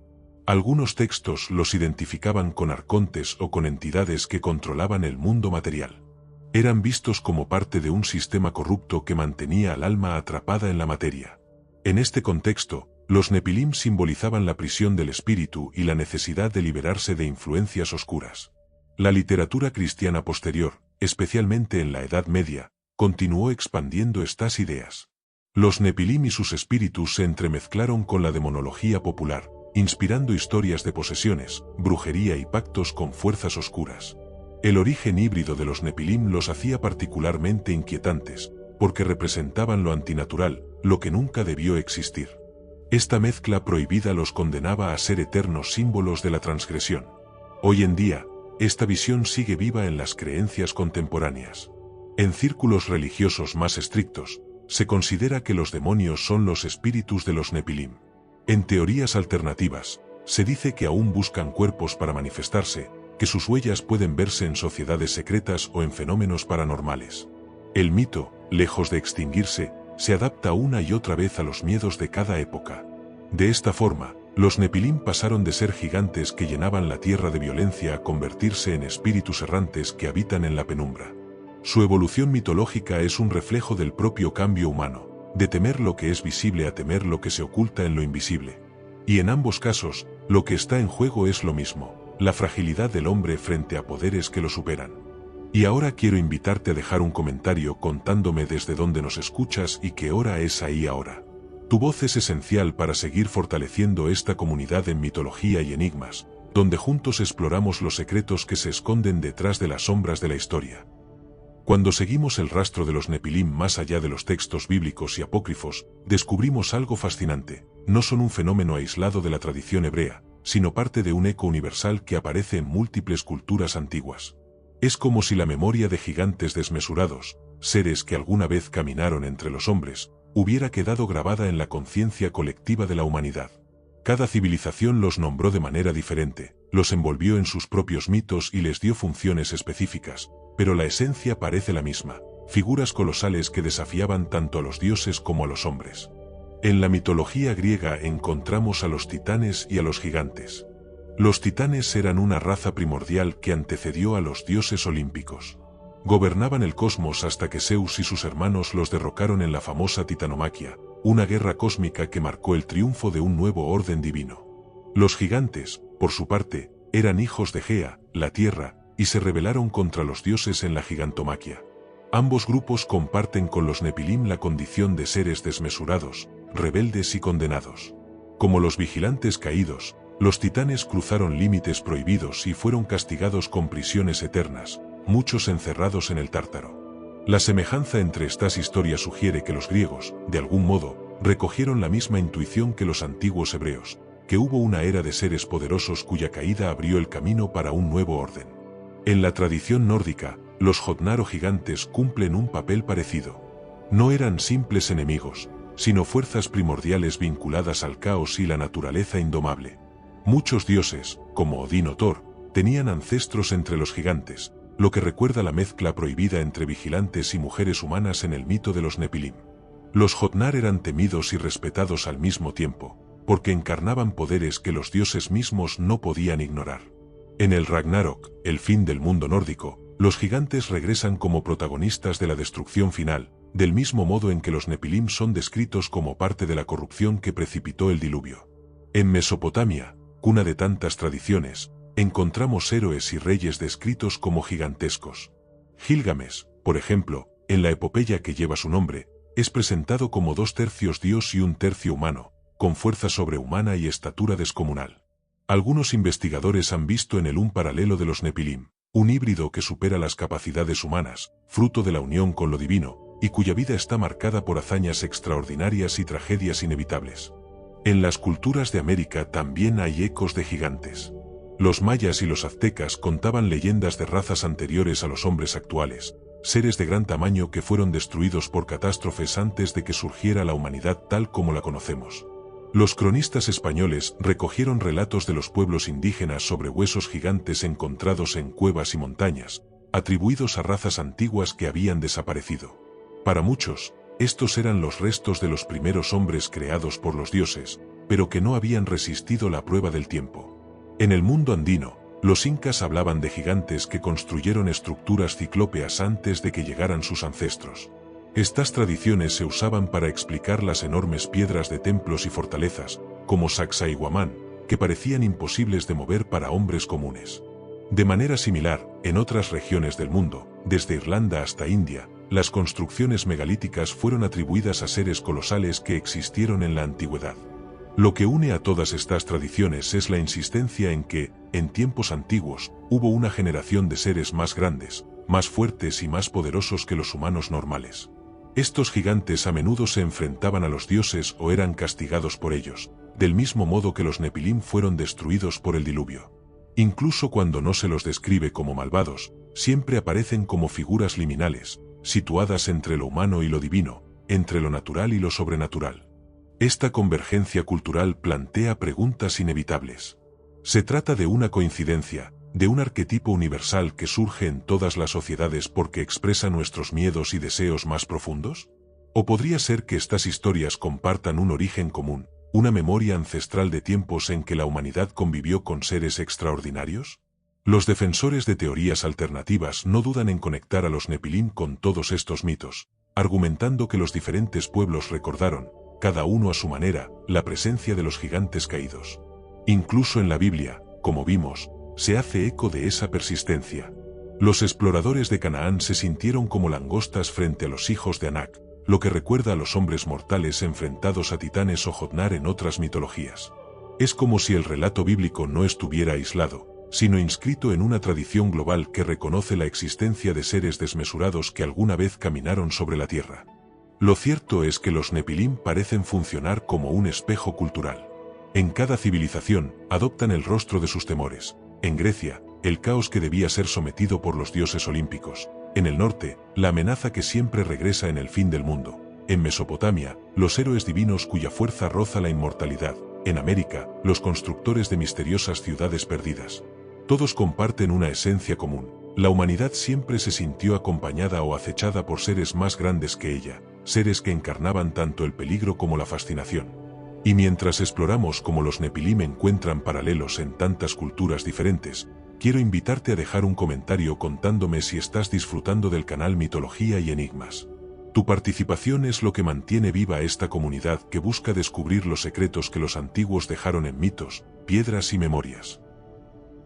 Algunos textos los identificaban con arcontes o con entidades que controlaban el mundo material. Eran vistos como parte de un sistema corrupto que mantenía al alma atrapada en la materia. En este contexto, los Nepilim simbolizaban la prisión del espíritu y la necesidad de liberarse de influencias oscuras. La literatura cristiana posterior, especialmente en la Edad Media, continuó expandiendo estas ideas. Los Nepilim y sus espíritus se entremezclaron con la demonología popular, inspirando historias de posesiones, brujería y pactos con fuerzas oscuras. El origen híbrido de los Nepilim los hacía particularmente inquietantes, porque representaban lo antinatural, lo que nunca debió existir. Esta mezcla prohibida los condenaba a ser eternos símbolos de la transgresión. Hoy en día, esta visión sigue viva en las creencias contemporáneas. En círculos religiosos más estrictos, se considera que los demonios son los espíritus de los Nepilim. En teorías alternativas, se dice que aún buscan cuerpos para manifestarse, que sus huellas pueden verse en sociedades secretas o en fenómenos paranormales. El mito, lejos de extinguirse, se adapta una y otra vez a los miedos de cada época. De esta forma, los Nepilim pasaron de ser gigantes que llenaban la tierra de violencia a convertirse en espíritus errantes que habitan en la penumbra. Su evolución mitológica es un reflejo del propio cambio humano, de temer lo que es visible a temer lo que se oculta en lo invisible. Y en ambos casos, lo que está en juego es lo mismo, la fragilidad del hombre frente a poderes que lo superan. Y ahora quiero invitarte a dejar un comentario contándome desde dónde nos escuchas y qué hora es ahí ahora. Tu voz es esencial para seguir fortaleciendo esta comunidad en mitología y enigmas, donde juntos exploramos los secretos que se esconden detrás de las sombras de la historia. Cuando seguimos el rastro de los Nepilim más allá de los textos bíblicos y apócrifos, descubrimos algo fascinante. No son un fenómeno aislado de la tradición hebrea, sino parte de un eco universal que aparece en múltiples culturas antiguas. Es como si la memoria de gigantes desmesurados, seres que alguna vez caminaron entre los hombres, hubiera quedado grabada en la conciencia colectiva de la humanidad. Cada civilización los nombró de manera diferente, los envolvió en sus propios mitos y les dio funciones específicas, pero la esencia parece la misma, figuras colosales que desafiaban tanto a los dioses como a los hombres. En la mitología griega encontramos a los titanes y a los gigantes. Los titanes eran una raza primordial que antecedió a los dioses olímpicos. Gobernaban el cosmos hasta que Zeus y sus hermanos los derrocaron en la famosa Titanomaquia, una guerra cósmica que marcó el triunfo de un nuevo orden divino. Los gigantes, por su parte, eran hijos de Gea, la tierra, y se rebelaron contra los dioses en la Gigantomaquia. Ambos grupos comparten con los Nepilim la condición de seres desmesurados, rebeldes y condenados. Como los vigilantes caídos, los titanes cruzaron límites prohibidos y fueron castigados con prisiones eternas, muchos encerrados en el Tártaro. La semejanza entre estas historias sugiere que los griegos, de algún modo, recogieron la misma intuición que los antiguos hebreos, que hubo una era de seres poderosos cuya caída abrió el camino para un nuevo orden. En la tradición nórdica, los Jotnar o gigantes cumplen un papel parecido. No eran simples enemigos, sino fuerzas primordiales vinculadas al caos y la naturaleza indomable. Muchos dioses, como Odín o Thor, tenían ancestros entre los gigantes, lo que recuerda la mezcla prohibida entre vigilantes y mujeres humanas en el mito de los Nepilim. Los Jotnar eran temidos y respetados al mismo tiempo, porque encarnaban poderes que los dioses mismos no podían ignorar. En el Ragnarok, el fin del mundo nórdico, los gigantes regresan como protagonistas de la destrucción final, del mismo modo en que los Nepilim son descritos como parte de la corrupción que precipitó el diluvio. En Mesopotamia, cuna de tantas tradiciones, encontramos héroes y reyes descritos como gigantescos. Gilgamesh, por ejemplo, en la epopeya que lleva su nombre, es presentado como 2/3 dios y 1/3 humano, con fuerza sobrehumana y estatura descomunal. Algunos investigadores han visto en él un paralelo de los Nepilim, un híbrido que supera las capacidades humanas, fruto de la unión con lo divino, y cuya vida está marcada por hazañas extraordinarias y tragedias inevitables. En las culturas de América también hay ecos de gigantes. Los mayas y los aztecas contaban leyendas de razas anteriores a los hombres actuales, seres de gran tamaño que fueron destruidos por catástrofes antes de que surgiera la humanidad tal como la conocemos. Los cronistas españoles recogieron relatos de los pueblos indígenas sobre huesos gigantes encontrados en cuevas y montañas, atribuidos a razas antiguas que habían desaparecido. Para muchos, estos eran los restos de los primeros hombres creados por los dioses, pero que no habían resistido la prueba del tiempo. En el mundo andino, los incas hablaban de gigantes que construyeron estructuras ciclópeas antes de que llegaran sus ancestros. Estas tradiciones se usaban para explicar las enormes piedras de templos y fortalezas, como Sacsayhuamán, que parecían imposibles de mover para hombres comunes. De manera similar, en otras regiones del mundo, desde Irlanda hasta India, las construcciones megalíticas fueron atribuidas a seres colosales que existieron en la antigüedad. Lo que une a todas estas tradiciones es la insistencia en que, en tiempos antiguos, hubo una generación de seres más grandes, más fuertes y más poderosos que los humanos normales. Estos gigantes a menudo se enfrentaban a los dioses o eran castigados por ellos, del mismo modo que los Nepilim fueron destruidos por el diluvio. Incluso cuando no se los describe como malvados, siempre aparecen como figuras liminales, situadas entre lo humano y lo divino, entre lo natural y lo sobrenatural. Esta convergencia cultural plantea preguntas inevitables. ¿Se trata de una coincidencia, de un arquetipo universal que surge en todas las sociedades porque expresa nuestros miedos y deseos más profundos? ¿O podría ser que estas historias compartan un origen común, una memoria ancestral de tiempos en que la humanidad convivió con seres extraordinarios? Los defensores de teorías alternativas no dudan en conectar a los Nepilim con todos estos mitos, argumentando que los diferentes pueblos recordaron, cada uno a su manera, la presencia de los gigantes caídos. Incluso en la Biblia, como vimos, se hace eco de esa persistencia. Los exploradores de Canaán se sintieron como langostas frente a los hijos de Anak, lo que recuerda a los hombres mortales enfrentados a titanes o Jotnar en otras mitologías. Es como si el relato bíblico no estuviera aislado, sino inscrito en una tradición global que reconoce la existencia de seres desmesurados que alguna vez caminaron sobre la tierra. Lo cierto es que los Nepilim parecen funcionar como un espejo cultural. En cada civilización, adoptan el rostro de sus temores. En Grecia, el caos que debía ser sometido por los dioses olímpicos. En el norte, la amenaza que siempre regresa en el fin del mundo. En Mesopotamia, los héroes divinos cuya fuerza roza la inmortalidad. En América, los constructores de misteriosas ciudades perdidas. Todos comparten una esencia común. La humanidad siempre se sintió acompañada o acechada por seres más grandes que ella, seres que encarnaban tanto el peligro como la fascinación. Y mientras exploramos cómo los Nepilim encuentran paralelos en tantas culturas diferentes, quiero invitarte a dejar un comentario contándome si estás disfrutando del canal Mitología y Enigmas. Tu participación es lo que mantiene viva esta comunidad que busca descubrir los secretos que los antiguos dejaron en mitos, piedras y memorias.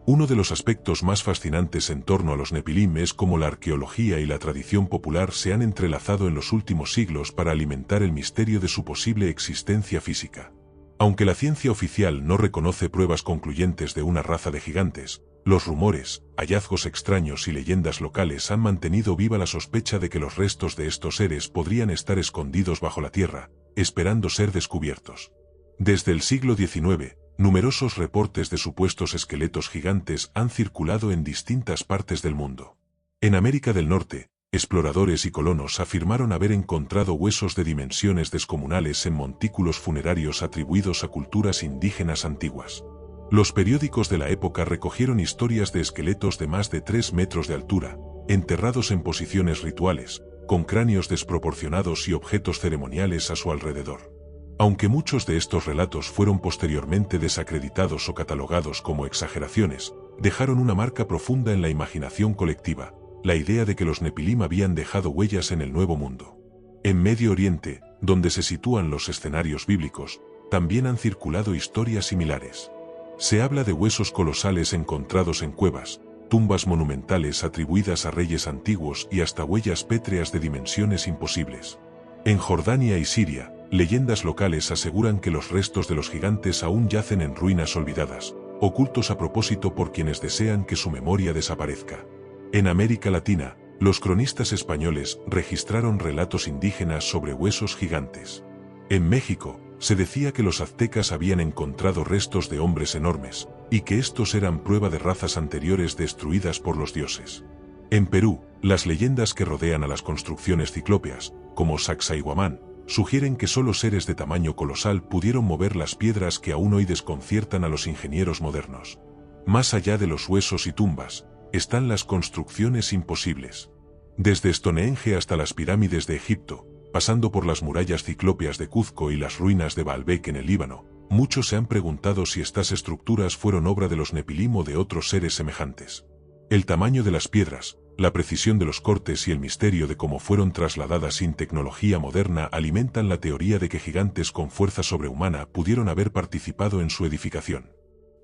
Uno de los aspectos más fascinantes en torno a los Nepilim es cómo la arqueología y la tradición popular se han entrelazado en los últimos siglos para alimentar el misterio de su posible existencia física. Aunque la ciencia oficial no reconoce pruebas concluyentes de una raza de gigantes, los rumores, hallazgos extraños y leyendas locales han mantenido viva la sospecha de que los restos de estos seres podrían estar escondidos bajo la tierra, esperando ser descubiertos. Desde el siglo XIX, numerosos reportes de supuestos esqueletos gigantes han circulado en distintas partes del mundo. En América del Norte, exploradores y colonos afirmaron haber encontrado huesos de dimensiones descomunales en montículos funerarios atribuidos a culturas indígenas antiguas. Los periódicos de la época recogieron historias de esqueletos de más de 3 metros de altura, enterrados en posiciones rituales, con cráneos desproporcionados y objetos ceremoniales a su alrededor. Aunque muchos de estos relatos fueron posteriormente desacreditados o catalogados como exageraciones, dejaron una marca profunda en la imaginación colectiva, la idea de que los Nepilim habían dejado huellas en el Nuevo Mundo. En Medio Oriente, donde se sitúan los escenarios bíblicos, también han circulado historias similares. Se habla de huesos colosales encontrados en cuevas, tumbas monumentales atribuidas a reyes antiguos y hasta huellas pétreas de dimensiones imposibles. En Jordania y Siria, leyendas locales aseguran que los restos de los gigantes aún yacen en ruinas olvidadas, ocultos a propósito por quienes desean que su memoria desaparezca. En América Latina, los cronistas españoles registraron relatos indígenas sobre huesos gigantes. En México, se decía que los aztecas habían encontrado restos de hombres enormes, y que estos eran prueba de razas anteriores destruidas por los dioses. En Perú, las leyendas que rodean a las construcciones ciclópeas, como Sacsayhuamán, sugieren que solo seres de tamaño colosal pudieron mover las piedras que aún hoy desconciertan a los ingenieros modernos. Más allá de los huesos y tumbas, están las construcciones imposibles. Desde Stonehenge hasta las pirámides de Egipto, pasando por las murallas ciclópeas de Cuzco y las ruinas de Baalbek en el Líbano, muchos se han preguntado si estas estructuras fueron obra de los Nepilim o de otros seres semejantes. El tamaño de las piedras, la precisión de los cortes y el misterio de cómo fueron trasladadas sin tecnología moderna alimentan la teoría de que gigantes con fuerza sobrehumana pudieron haber participado en su edificación.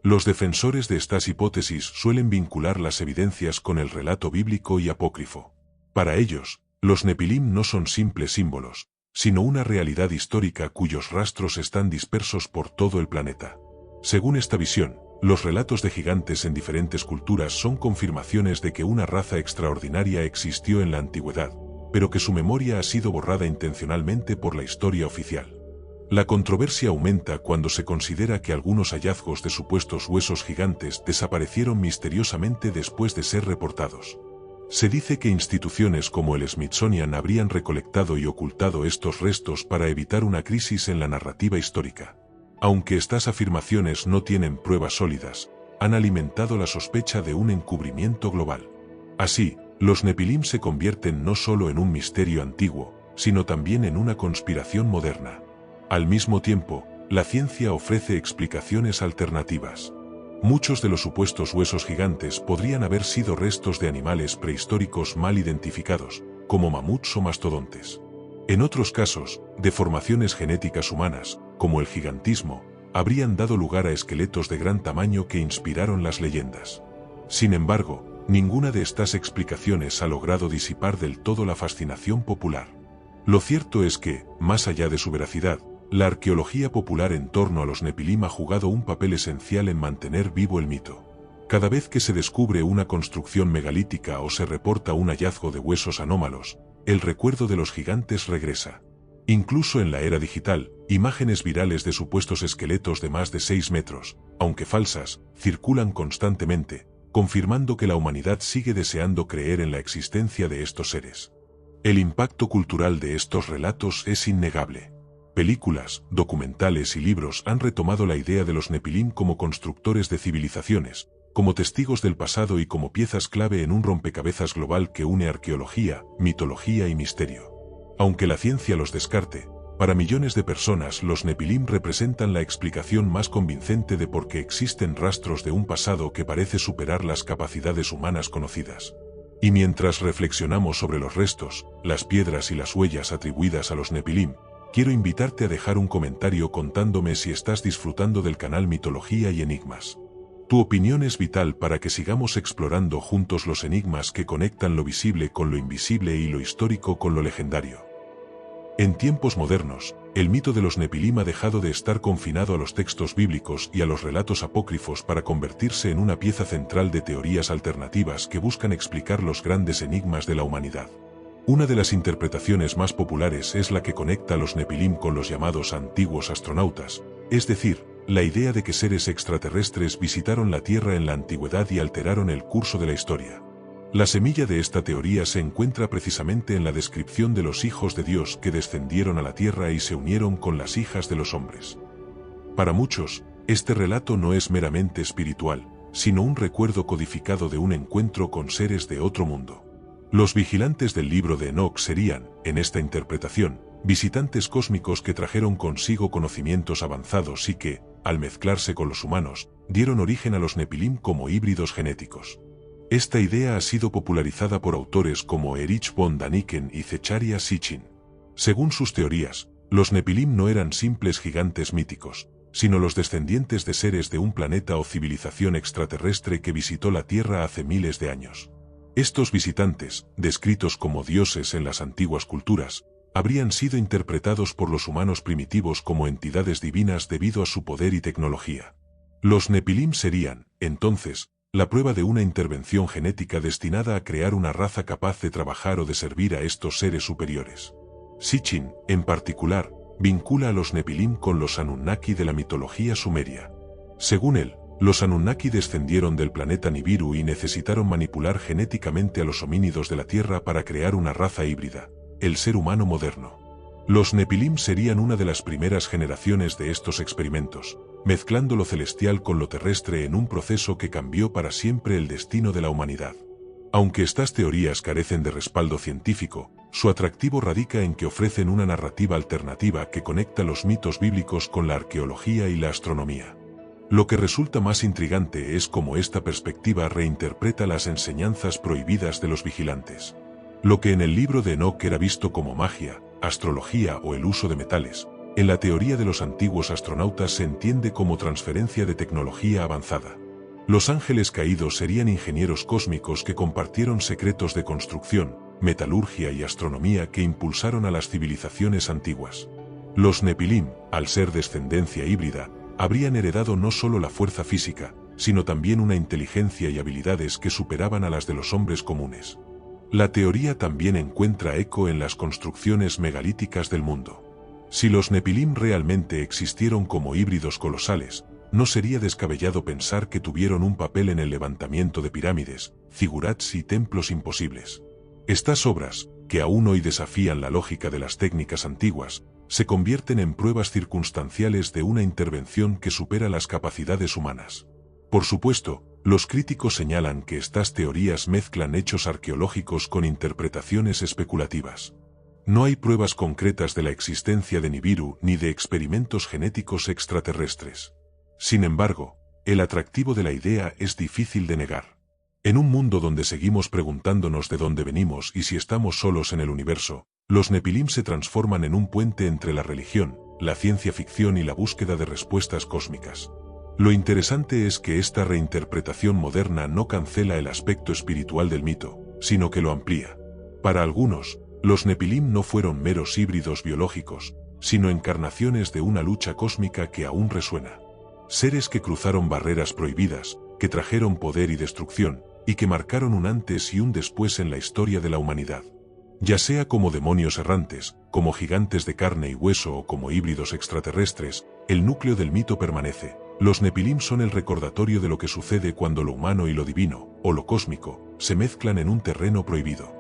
Los defensores de estas hipótesis suelen vincular las evidencias con el relato bíblico y apócrifo. Para ellos, los Nepilim no son simples símbolos, sino una realidad histórica cuyos rastros están dispersos por todo el planeta. Según esta visión, los relatos de gigantes en diferentes culturas son confirmaciones de que una raza extraordinaria existió en la antigüedad, pero que su memoria ha sido borrada intencionalmente por la historia oficial. La controversia aumenta cuando se considera que algunos hallazgos de supuestos huesos gigantes desaparecieron misteriosamente después de ser reportados. Se dice que instituciones como el Smithsonian habrían recolectado y ocultado estos restos para evitar una crisis en la narrativa histórica. Aunque estas afirmaciones no tienen pruebas sólidas, han alimentado la sospecha de un encubrimiento global. Así, los Nepilim se convierten no solo en un misterio antiguo, sino también en una conspiración moderna. Al mismo tiempo, la ciencia ofrece explicaciones alternativas. Muchos de los supuestos huesos gigantes podrían haber sido restos de animales prehistóricos mal identificados, como mamuts o mastodontes. En otros casos, deformaciones genéticas humanas, como el gigantismo, habrían dado lugar a esqueletos de gran tamaño que inspiraron las leyendas. Sin embargo, ninguna de estas explicaciones ha logrado disipar del todo la fascinación popular. Lo cierto es que, más allá de su veracidad, la arqueología popular en torno a los Nepilim ha jugado un papel esencial en mantener vivo el mito. Cada vez que se descubre una construcción megalítica o se reporta un hallazgo de huesos anómalos, el recuerdo de los gigantes regresa. Incluso en la era digital, imágenes virales de supuestos esqueletos de más de 6 metros, aunque falsas, circulan constantemente, confirmando que la humanidad sigue deseando creer en la existencia de estos seres. El impacto cultural de estos relatos es innegable. Películas, documentales y libros han retomado la idea de los Nepilim como constructores de civilizaciones, como testigos del pasado y como piezas clave en un rompecabezas global que une arqueología, mitología y misterio. Aunque la ciencia los descarte, para millones de personas los Nepilim representan la explicación más convincente de por qué existen rastros de un pasado que parece superar las capacidades humanas conocidas. Y mientras reflexionamos sobre los restos, las piedras y las huellas atribuidas a los Nepilim, quiero invitarte a dejar un comentario contándome si estás disfrutando del canal Mitología y Enigmas. Tu opinión es vital para que sigamos explorando juntos los enigmas que conectan lo visible con lo invisible y lo histórico con lo legendario. En tiempos modernos, el mito de los Nepilim ha dejado de estar confinado a los textos bíblicos y a los relatos apócrifos para convertirse en una pieza central de teorías alternativas que buscan explicar los grandes enigmas de la humanidad. Una de las interpretaciones más populares es la que conecta a los Nepilim con los llamados antiguos astronautas, es decir, la idea de que seres extraterrestres visitaron la Tierra en la antigüedad y alteraron el curso de la historia. La semilla de esta teoría se encuentra precisamente en la descripción de los hijos de Dios que descendieron a la Tierra y se unieron con las hijas de los hombres. Para muchos, este relato no es meramente espiritual, sino un recuerdo codificado de un encuentro con seres de otro mundo. Los vigilantes del libro de Enoc serían, en esta interpretación, visitantes cósmicos que trajeron consigo conocimientos avanzados y que, al mezclarse con los humanos, dieron origen a los Nepilim como híbridos genéticos. Esta idea ha sido popularizada por autores como Erich von Däniken y Zecharia Sitchin. Según sus teorías, los Nepilim no eran simples gigantes míticos, sino los descendientes de seres de un planeta o civilización extraterrestre que visitó la Tierra hace miles de años. Estos visitantes, descritos como dioses en las antiguas culturas, habrían sido interpretados por los humanos primitivos como entidades divinas debido a su poder y tecnología. Los Nepilim serían, entonces, la prueba de una intervención genética destinada a crear una raza capaz de trabajar o de servir a estos seres superiores. Sitchin, en particular, vincula a los Nepilim con los Anunnaki de la mitología sumeria. Según él, los Anunnaki descendieron del planeta Nibiru y necesitaron manipular genéticamente a los homínidos de la Tierra para crear una raza híbrida, el ser humano moderno. Los Nepilim serían una de las primeras generaciones de estos experimentos, mezclando lo celestial con lo terrestre en un proceso que cambió para siempre el destino de la humanidad. Aunque estas teorías carecen de respaldo científico, su atractivo radica en que ofrecen una narrativa alternativa que conecta los mitos bíblicos con la arqueología y la astronomía. Lo que resulta más intrigante es cómo esta perspectiva reinterpreta las enseñanzas prohibidas de los vigilantes. Lo que en el libro de Enoc era visto como magia, astrología o el uso de metales, en la teoría de los antiguos astronautas se entiende como transferencia de tecnología avanzada. Los ángeles caídos serían ingenieros cósmicos que compartieron secretos de construcción, metalurgia y astronomía que impulsaron a las civilizaciones antiguas. Los Nepilim, al ser descendencia híbrida, habrían heredado no solo la fuerza física, sino también una inteligencia y habilidades que superaban a las de los hombres comunes. La teoría también encuentra eco en las construcciones megalíticas del mundo. Si los Nepilim realmente existieron como híbridos colosales, no sería descabellado pensar que tuvieron un papel en el levantamiento de pirámides, zigurats y templos imposibles. Estas obras, que aún hoy desafían la lógica de las técnicas antiguas, se convierten en pruebas circunstanciales de una intervención que supera las capacidades humanas. Por supuesto, los críticos señalan que estas teorías mezclan hechos arqueológicos con interpretaciones especulativas. No hay pruebas concretas de la existencia de Nibiru ni de experimentos genéticos extraterrestres. Sin embargo, el atractivo de la idea es difícil de negar. En un mundo donde seguimos preguntándonos de dónde venimos y si estamos solos en el universo, los Nepilim se transforman en un puente entre la religión, la ciencia ficción y la búsqueda de respuestas cósmicas. Lo interesante es que esta reinterpretación moderna no cancela el aspecto espiritual del mito, sino que lo amplía. Para algunos, los Nepilim no fueron meros híbridos biológicos, sino encarnaciones de una lucha cósmica que aún resuena. Seres que cruzaron barreras prohibidas, que trajeron poder y destrucción, y que marcaron un antes y un después en la historia de la humanidad. Ya sea como demonios errantes, como gigantes de carne y hueso o como híbridos extraterrestres, el núcleo del mito permanece, Los Nepilim son el recordatorio de lo que sucede cuando lo humano y lo divino, o lo cósmico, se mezclan en un terreno prohibido.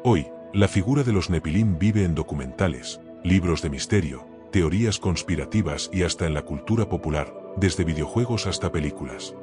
Hoy, la figura de los Nepilim vive en documentales, libros de misterio, teorías conspirativas y hasta en la cultura popular, desde videojuegos hasta películas.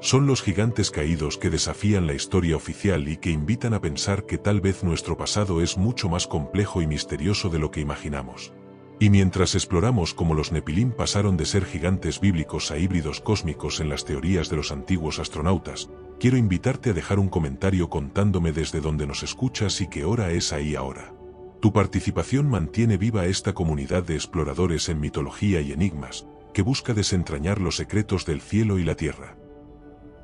Son los gigantes caídos que desafían la historia oficial y que invitan a pensar que tal vez nuestro pasado es mucho más complejo y misterioso de lo que imaginamos. Y mientras exploramos cómo los Nepilim pasaron de ser gigantes bíblicos a híbridos cósmicos en las teorías de los antiguos astronautas, quiero invitarte a dejar un comentario contándome desde dónde nos escuchas y qué hora es ahí ahora. Tu participación mantiene viva esta comunidad de exploradores en mitología y enigmas, que busca desentrañar los secretos del cielo y la tierra.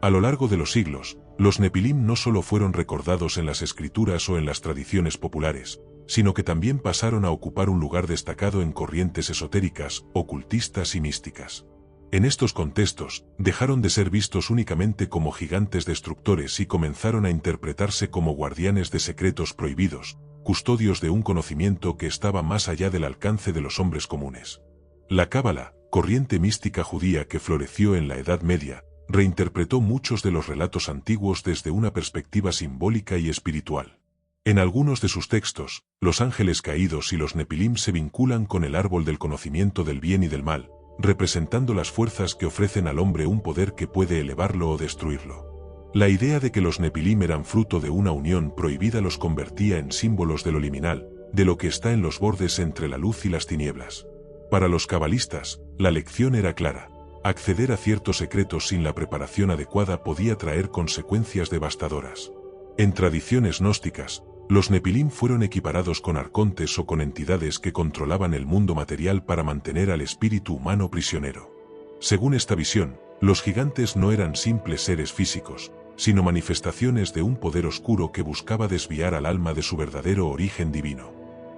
A lo largo de los siglos, los Nepilim no solo fueron recordados en las escrituras o en las tradiciones populares, sino que también pasaron a ocupar un lugar destacado en corrientes esotéricas, ocultistas y místicas. En estos contextos, dejaron de ser vistos únicamente como gigantes destructores y comenzaron a interpretarse como guardianes de secretos prohibidos, custodios de un conocimiento que estaba más allá del alcance de los hombres comunes. La Cábala, corriente mística judía que floreció en la Edad Media, reinterpretó muchos de los relatos antiguos desde una perspectiva simbólica y espiritual. En algunos de sus textos, los ángeles caídos y los Nepilim se vinculan con el árbol del conocimiento del bien y del mal, representando las fuerzas que ofrecen al hombre un poder que puede elevarlo o destruirlo. La idea de que los Nepilim eran fruto de una unión prohibida los convertía en símbolos de lo liminal, de lo que está en los bordes entre la luz y las tinieblas. Para los cabalistas, la lección era clara. Acceder a ciertos secretos sin la preparación adecuada podía traer consecuencias devastadoras. En tradiciones gnósticas, los Nepilim fueron equiparados con arcontes o con entidades que controlaban el mundo material para mantener al espíritu humano prisionero. Según esta visión, los gigantes no eran simples seres físicos, sino manifestaciones de un poder oscuro que buscaba desviar al alma de su verdadero origen divino.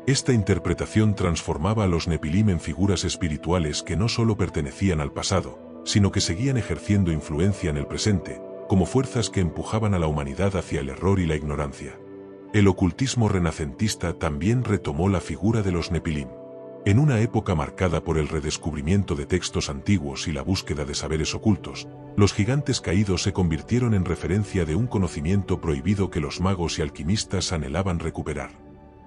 Esta interpretación transformaba a los Nepilim en figuras espirituales que no solo pertenecían al pasado, sino que seguían ejerciendo influencia en el presente, como fuerzas que empujaban a la humanidad hacia el error y la ignorancia. El ocultismo renacentista también retomó la figura de los Nepilim. En una época marcada por el redescubrimiento de textos antiguos y la búsqueda de saberes ocultos, los gigantes caídos se convirtieron en referencia de un conocimiento prohibido que los magos y alquimistas anhelaban recuperar.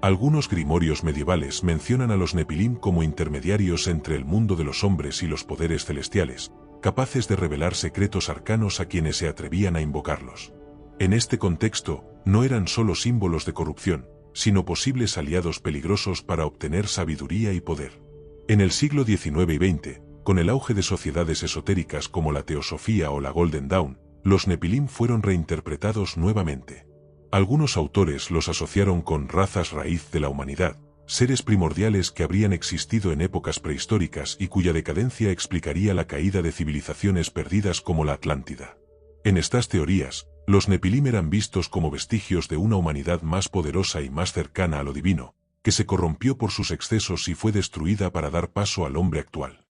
Algunos grimorios medievales mencionan a los Nepilim como intermediarios entre el mundo de los hombres y los poderes celestiales, capaces de revelar secretos arcanos a quienes se atrevían a invocarlos. En este contexto, no eran solo símbolos de corrupción, sino posibles aliados peligrosos para obtener sabiduría y poder. En el siglo XIX y XX, con el auge de sociedades esotéricas como la Teosofía o la Golden Dawn, los Nepilim fueron reinterpretados nuevamente. Algunos autores los asociaron con razas raíz de la humanidad, seres primordiales que habrían existido en épocas prehistóricas y cuya decadencia explicaría la caída de civilizaciones perdidas como la Atlántida. En estas teorías, los Nepilim eran vistos como vestigios de una humanidad más poderosa y más cercana a lo divino, que se corrompió por sus excesos y fue destruida para dar paso al hombre actual.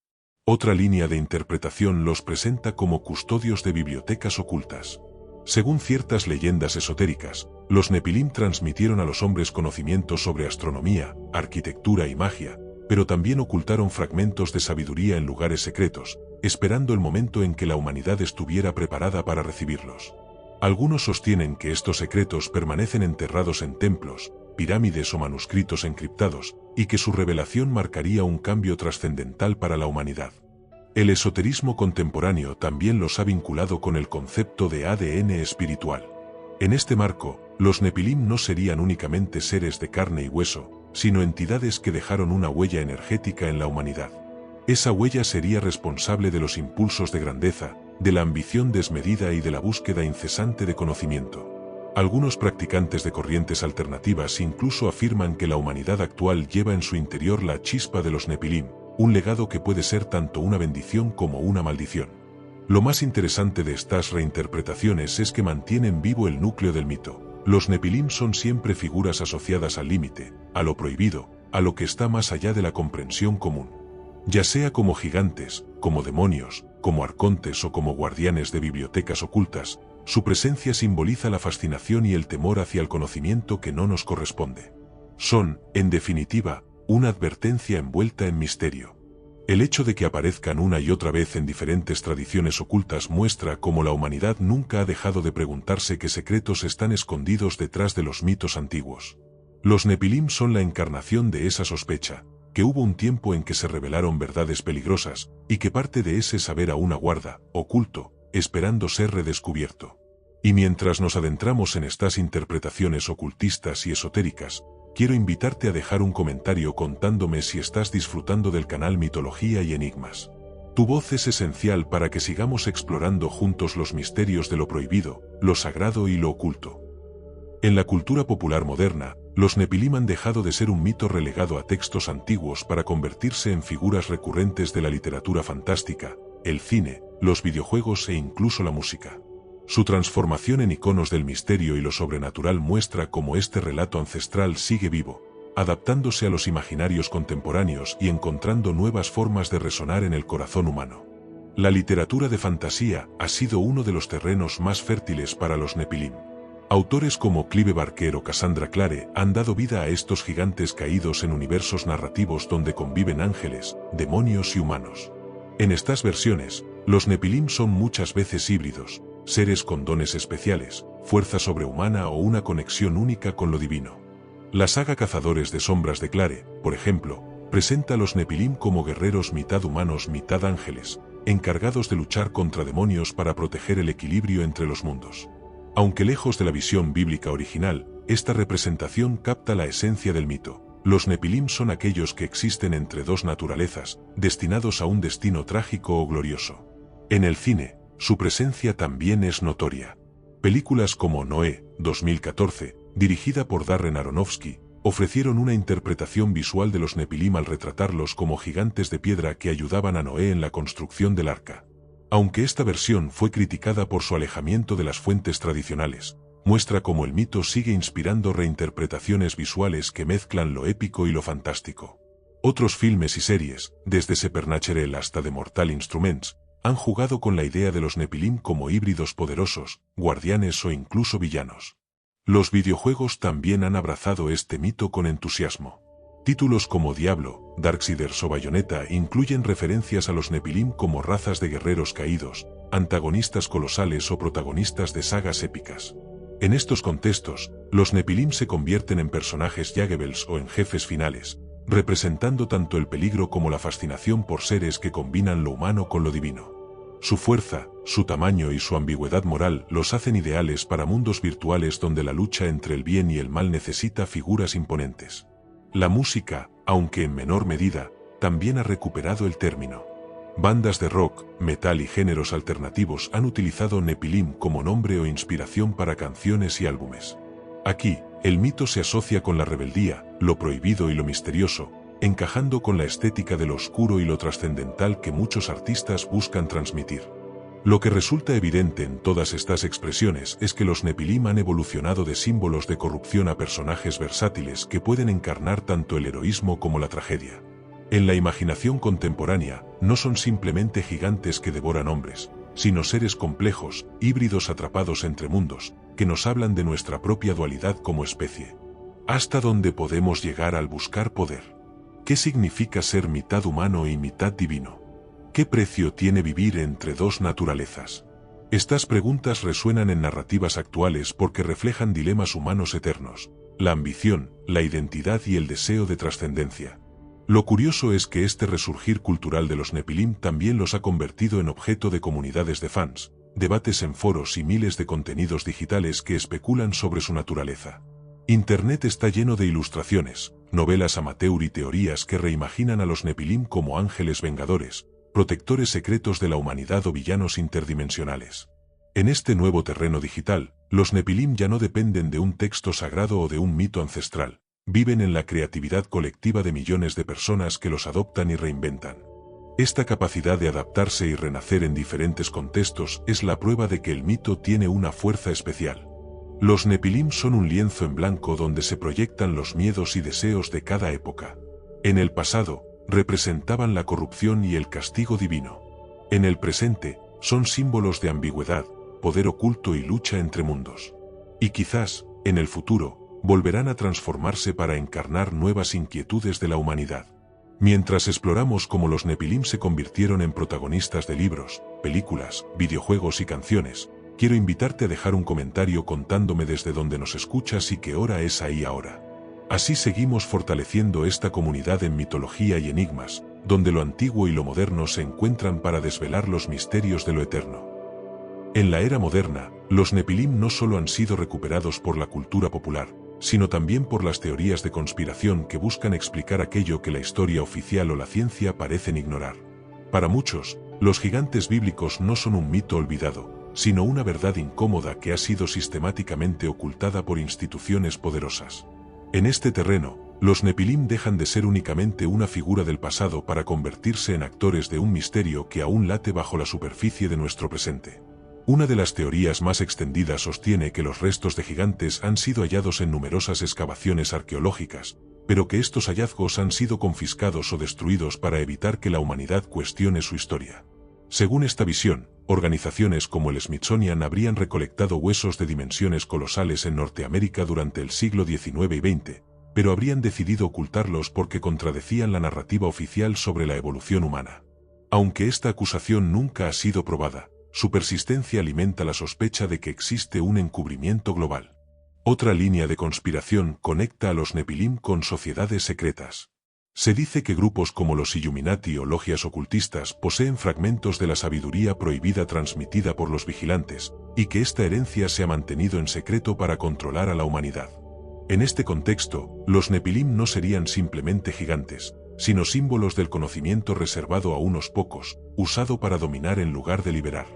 Otra línea de interpretación los presenta como custodios de bibliotecas ocultas. Según ciertas leyendas esotéricas, los Nepilim transmitieron a los hombres conocimientos sobre astronomía, arquitectura y magia, pero también ocultaron fragmentos de sabiduría en lugares secretos, esperando el momento en que la humanidad estuviera preparada para recibirlos. Algunos sostienen que estos secretos permanecen enterrados en templos, pirámides o manuscritos encriptados, y que su revelación marcaría un cambio trascendental para la humanidad. El esoterismo contemporáneo también los ha vinculado con el concepto de ADN espiritual. En este marco, los Nepilim no serían únicamente seres de carne y hueso, sino entidades que dejaron una huella energética en la humanidad. Esa huella sería responsable de los impulsos de grandeza, de la ambición desmedida y de la búsqueda incesante de conocimiento. Algunos practicantes de corrientes alternativas incluso afirman que la humanidad actual lleva en su interior la chispa de los Nepilim, un legado que puede ser tanto una bendición como una maldición. Lo más interesante de estas reinterpretaciones es que mantienen vivo el núcleo del mito. Los Nepilim son siempre figuras asociadas al límite, a lo prohibido, a lo que está más allá de la comprensión común. Ya sea como gigantes, como demonios, como arcontes o como guardianes de bibliotecas ocultas, su presencia simboliza la fascinación y el temor hacia el conocimiento que no nos corresponde. Son, en definitiva, una advertencia envuelta en misterio. El hecho de que aparezcan una y otra vez en diferentes tradiciones ocultas muestra cómo la humanidad nunca ha dejado de preguntarse qué secretos están escondidos detrás de los mitos antiguos. Los Nepilim son la encarnación de esa sospecha, que hubo un tiempo en que se revelaron verdades peligrosas, y que parte de ese saber aún aguarda, oculto, esperando ser redescubierto. Y mientras nos adentramos en estas interpretaciones ocultistas y esotéricas, quiero invitarte a dejar un comentario contándome si estás disfrutando del canal Mitología y Enigmas. Tu voz es esencial para que sigamos explorando juntos los misterios de lo prohibido, lo sagrado y lo oculto. En la cultura popular moderna, los Nepilim han dejado de ser un mito relegado a textos antiguos para convertirse en figuras recurrentes de la literatura fantástica, el cine, los videojuegos e incluso la música. Su transformación en iconos del misterio y lo sobrenatural muestra cómo este relato ancestral sigue vivo, adaptándose a los imaginarios contemporáneos y encontrando nuevas formas de resonar en el corazón humano. La literatura de fantasía ha sido uno de los terrenos más fértiles para los Nepilim. Autores como Clive Barker o Cassandra Clare han dado vida a estos gigantes caídos en universos narrativos donde conviven ángeles, demonios y humanos. En estas versiones, los Nepilim son muchas veces híbridos, seres con dones especiales, fuerza sobrehumana o una conexión única con lo divino. La saga Cazadores de Sombras de Clare, por ejemplo, presenta a los Nepilim como guerreros mitad humanos mitad ángeles, encargados de luchar contra demonios para proteger el equilibrio entre los mundos. Aunque lejos de la visión bíblica original, esta representación capta la esencia del mito. Los Nepilim son aquellos que existen entre dos naturalezas, destinados a un destino trágico o glorioso. En el cine, su presencia también es notoria. Películas como Noé, 2014, dirigida por Darren Aronofsky, ofrecieron una interpretación visual de los Nepilim al retratarlos como gigantes de piedra que ayudaban a Noé en la construcción del arca. Aunque esta versión fue criticada por su alejamiento de las fuentes tradicionales, muestra cómo el mito sigue inspirando reinterpretaciones visuales que mezclan lo épico y lo fantástico. Otros filmes y series, desde Supernatural hasta The Mortal Instruments, han jugado con la idea de los Nepilim como híbridos poderosos, guardianes o incluso villanos. Los videojuegos también han abrazado este mito con entusiasmo. Títulos como Diablo, Darksiders o Bayonetta incluyen referencias a los Nepilim como razas de guerreros caídos, antagonistas colosales o protagonistas de sagas épicas. En estos contextos, los Nepilim se convierten en personajes Jagabels o en jefes finales, representando tanto el peligro como la fascinación por seres que combinan lo humano con lo divino. Su fuerza, su tamaño y su ambigüedad moral los hacen ideales para mundos virtuales donde la lucha entre el bien y el mal necesita figuras imponentes. La música, aunque en menor medida, también ha recuperado el término. Bandas de rock, metal y géneros alternativos han utilizado Nepilim como nombre o inspiración para canciones y álbumes. Aquí, el mito se asocia con la rebeldía, lo prohibido y lo misterioso, encajando con la estética de lo oscuro y lo trascendental que muchos artistas buscan transmitir. Lo que resulta evidente en todas estas expresiones es que los Nepilim han evolucionado de símbolos de corrupción a personajes versátiles que pueden encarnar tanto el heroísmo como la tragedia. En la imaginación contemporánea, no son simplemente gigantes que devoran hombres, sino seres complejos, híbridos atrapados entre mundos, que nos hablan de nuestra propia dualidad como especie. ¿Hasta dónde podemos llegar al buscar poder? ¿Qué significa ser mitad humano y mitad divino? ¿Qué precio tiene vivir entre dos naturalezas? Estas preguntas resuenan en narrativas actuales porque reflejan dilemas humanos eternos, la ambición, la identidad y el deseo de trascendencia. Lo curioso es que este resurgir cultural de los Nepilim también los ha convertido en objeto de comunidades de fans, debates en foros y miles de contenidos digitales que especulan sobre su naturaleza. Internet está lleno de ilustraciones, novelas amateur y teorías que reimaginan a los Nepilim como ángeles vengadores, protectores secretos de la humanidad o villanos interdimensionales. En este nuevo terreno digital, los Nepilim ya no dependen de un texto sagrado o de un mito ancestral, viven en la creatividad colectiva de millones de personas que los adoptan y reinventan. Esta capacidad de adaptarse y renacer en diferentes contextos es la prueba de que el mito tiene una fuerza especial. Los Nepilim son un lienzo en blanco donde se proyectan los miedos y deseos de cada época. En el pasado, representaban la corrupción y el castigo divino. En el presente, son símbolos de ambigüedad, poder oculto y lucha entre mundos. Y quizás, en el futuro, volverán a transformarse para encarnar nuevas inquietudes de la humanidad. Mientras exploramos cómo los Nepilim se convirtieron en protagonistas de libros, películas, videojuegos y canciones, quiero invitarte a dejar un comentario contándome desde dónde nos escuchas y qué hora es ahí ahora. Así seguimos fortaleciendo esta comunidad en mitología y enigmas, donde lo antiguo y lo moderno se encuentran para desvelar los misterios de lo eterno. En la era moderna, los Nepilim no solo han sido recuperados por la cultura popular, sino también por las teorías de conspiración que buscan explicar aquello que la historia oficial o la ciencia parecen ignorar. Para muchos, los gigantes bíblicos no son un mito olvidado, sino una verdad incómoda que ha sido sistemáticamente ocultada por instituciones poderosas. En este terreno, los Nepilim dejan de ser únicamente una figura del pasado para convertirse en actores de un misterio que aún late bajo la superficie de nuestro presente. Una de las teorías más extendidas sostiene que los restos de gigantes han sido hallados en numerosas excavaciones arqueológicas, pero que estos hallazgos han sido confiscados o destruidos para evitar que la humanidad cuestione su historia. Según esta visión, organizaciones como el Smithsonian habrían recolectado huesos de dimensiones colosales en Norteamérica durante el siglo XIX y XX, pero habrían decidido ocultarlos porque contradecían la narrativa oficial sobre la evolución humana. Aunque esta acusación nunca ha sido probada, su persistencia alimenta la sospecha de que existe un encubrimiento global. Otra línea de conspiración conecta a los Nepilim con sociedades secretas. Se dice que grupos como los Illuminati o logias ocultistas poseen fragmentos de la sabiduría prohibida transmitida por los vigilantes, y que esta herencia se ha mantenido en secreto para controlar a la humanidad. En este contexto, los Nepilim no serían simplemente gigantes, sino símbolos del conocimiento reservado a unos pocos, usado para dominar en lugar de liberar.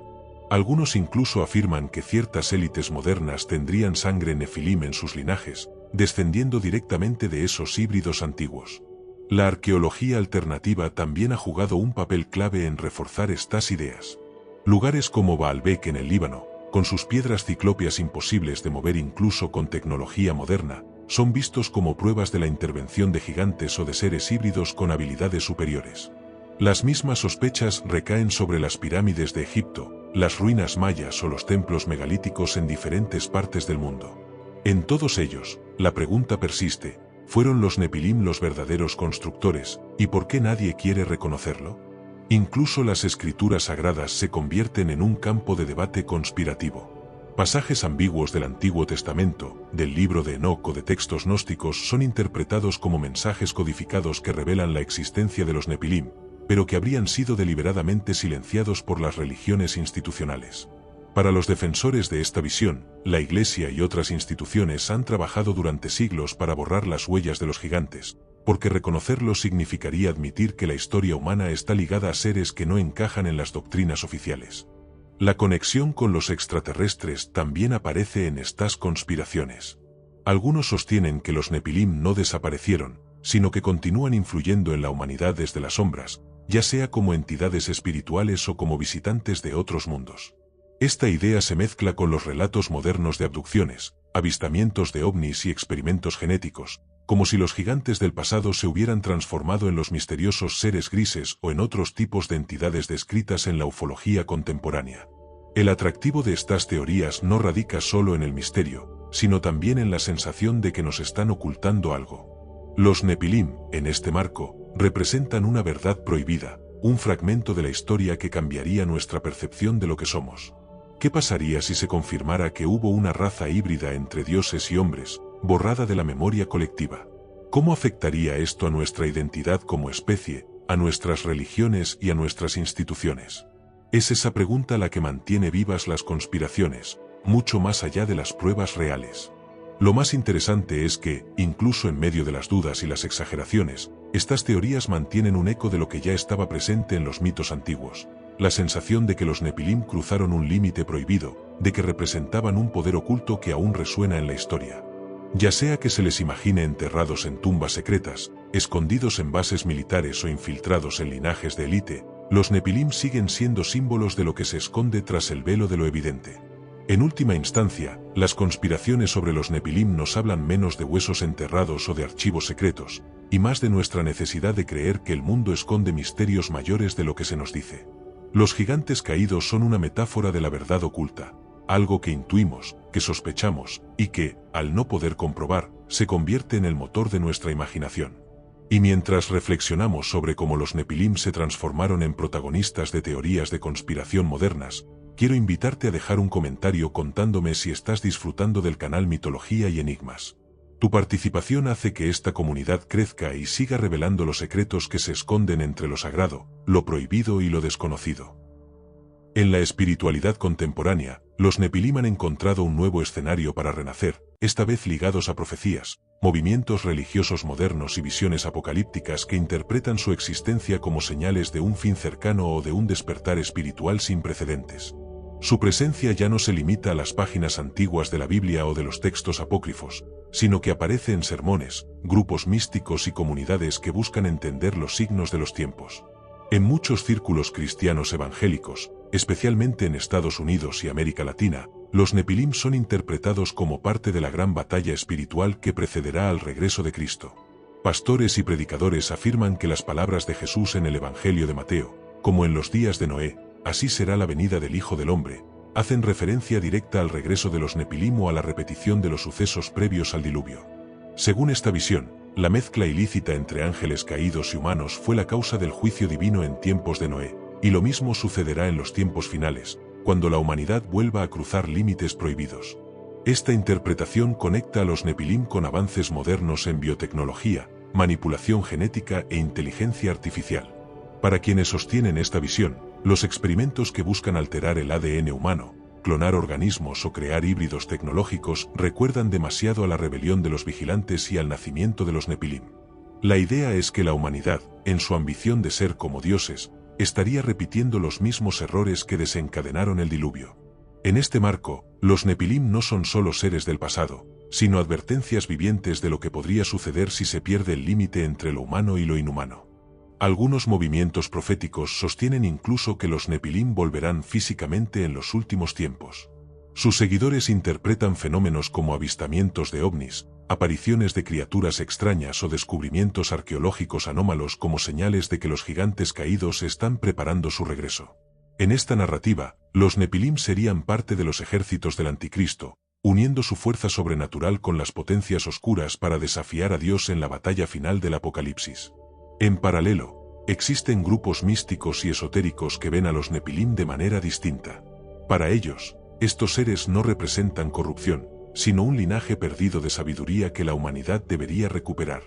Algunos incluso afirman que ciertas élites modernas tendrían sangre nefilim en sus linajes, descendiendo directamente de esos híbridos antiguos. La arqueología alternativa también ha jugado un papel clave en reforzar estas ideas. Lugares como Baalbek en el Líbano, con sus piedras ciclópeas imposibles de mover incluso con tecnología moderna, son vistos como pruebas de la intervención de gigantes o de seres híbridos con habilidades superiores. Las mismas sospechas recaen sobre las pirámides de Egipto, las ruinas mayas o los templos megalíticos en diferentes partes del mundo. En todos ellos, la pregunta persiste: ¿fueron los Nepilim los verdaderos constructores, y por qué nadie quiere reconocerlo? Incluso las escrituras sagradas se convierten en un campo de debate conspirativo. Pasajes ambiguos del Antiguo Testamento, del libro de Enoc o de textos gnósticos son interpretados como mensajes codificados que revelan la existencia de los Nepilim, pero que habrían sido deliberadamente silenciados por las religiones institucionales. Para los defensores de esta visión, la Iglesia y otras instituciones han trabajado durante siglos para borrar las huellas de los gigantes, porque reconocerlos significaría admitir que la historia humana está ligada a seres que no encajan en las doctrinas oficiales. La conexión con los extraterrestres también aparece en estas conspiraciones. Algunos sostienen que los Nepilim no desaparecieron, sino que continúan influyendo en la humanidad desde las sombras, ya sea como entidades espirituales o como visitantes de otros mundos. Esta idea se mezcla con los relatos modernos de abducciones, avistamientos de ovnis y experimentos genéticos, como si los gigantes del pasado se hubieran transformado en los misteriosos seres grises o en otros tipos de entidades descritas en la ufología contemporánea. El atractivo de estas teorías no radica solo en el misterio, sino también en la sensación de que nos están ocultando algo. Los Nepilim, en este marco, representan una verdad prohibida, un fragmento de la historia que cambiaría nuestra percepción de lo que somos. ¿Qué pasaría si se confirmara que hubo una raza híbrida entre dioses y hombres, borrada de la memoria colectiva? ¿Cómo afectaría esto a nuestra identidad como especie, a nuestras religiones y a nuestras instituciones? Es esa pregunta la que mantiene vivas las conspiraciones, mucho más allá de las pruebas reales. Lo más interesante es que, incluso en medio de las dudas y las exageraciones, estas teorías mantienen un eco de lo que ya estaba presente en los mitos antiguos. La sensación de que los Nepilim cruzaron un límite prohibido, de que representaban un poder oculto que aún resuena en la historia. Ya sea que se les imagine enterrados en tumbas secretas, escondidos en bases militares o infiltrados en linajes de élite, los Nepilim siguen siendo símbolos de lo que se esconde tras el velo de lo evidente. En última instancia, las conspiraciones sobre los Nepilim nos hablan menos de huesos enterrados o de archivos secretos, y más de nuestra necesidad de creer que el mundo esconde misterios mayores de lo que se nos dice. Los gigantes caídos son una metáfora de la verdad oculta, algo que intuimos, que sospechamos, y que, al no poder comprobar, se convierte en el motor de nuestra imaginación. Y mientras reflexionamos sobre cómo los Nepilim se transformaron en protagonistas de teorías de conspiración modernas, quiero invitarte a dejar un comentario contándome si estás disfrutando del canal Mitología y Enigmas. Tu participación hace que esta comunidad crezca y siga revelando los secretos que se esconden entre lo sagrado, lo prohibido y lo desconocido. En la espiritualidad contemporánea, los Nepilim han encontrado un nuevo escenario para renacer, esta vez ligados a profecías, movimientos religiosos modernos y visiones apocalípticas que interpretan su existencia como señales de un fin cercano o de un despertar espiritual sin precedentes. Su presencia ya no se limita a las páginas antiguas de la Biblia o de los textos apócrifos, sino que aparece en sermones, grupos místicos y comunidades que buscan entender los signos de los tiempos. En muchos círculos cristianos evangélicos, especialmente en Estados Unidos y América Latina, los Nepilim son interpretados como parte de la gran batalla espiritual que precederá al regreso de Cristo. Pastores y predicadores afirman que las palabras de Jesús en el Evangelio de Mateo, como en los días de Noé, así será la venida del Hijo del Hombre, hacen referencia directa al regreso de los Nepilim o a la repetición de los sucesos previos al diluvio. Según esta visión, la mezcla ilícita entre ángeles caídos y humanos fue la causa del juicio divino en tiempos de Noé, y lo mismo sucederá en los tiempos finales, cuando la humanidad vuelva a cruzar límites prohibidos. Esta interpretación conecta a los Nepilim con avances modernos en biotecnología, manipulación genética e inteligencia artificial. Para quienes sostienen esta visión, los experimentos que buscan alterar el ADN humano, clonar organismos o crear híbridos tecnológicos recuerdan demasiado a la rebelión de los vigilantes y al nacimiento de los Nepilim. La idea es que la humanidad, en su ambición de ser como dioses, estaría repitiendo los mismos errores que desencadenaron el diluvio. En este marco, los Nepilim no son solo seres del pasado, sino advertencias vivientes de lo que podría suceder si se pierde el límite entre lo humano y lo inhumano. Algunos movimientos proféticos sostienen incluso que los Nepilim volverán físicamente en los últimos tiempos. Sus seguidores interpretan fenómenos como avistamientos de ovnis, apariciones de criaturas extrañas o descubrimientos arqueológicos anómalos como señales de que los gigantes caídos están preparando su regreso. En esta narrativa, los Nepilim serían parte de los ejércitos del Anticristo, uniendo su fuerza sobrenatural con las potencias oscuras para desafiar a Dios en la batalla final del Apocalipsis. En paralelo, existen grupos místicos y esotéricos que ven a los Nepilim de manera distinta. Para ellos, estos seres no representan corrupción, sino un linaje perdido de sabiduría que la humanidad debería recuperar.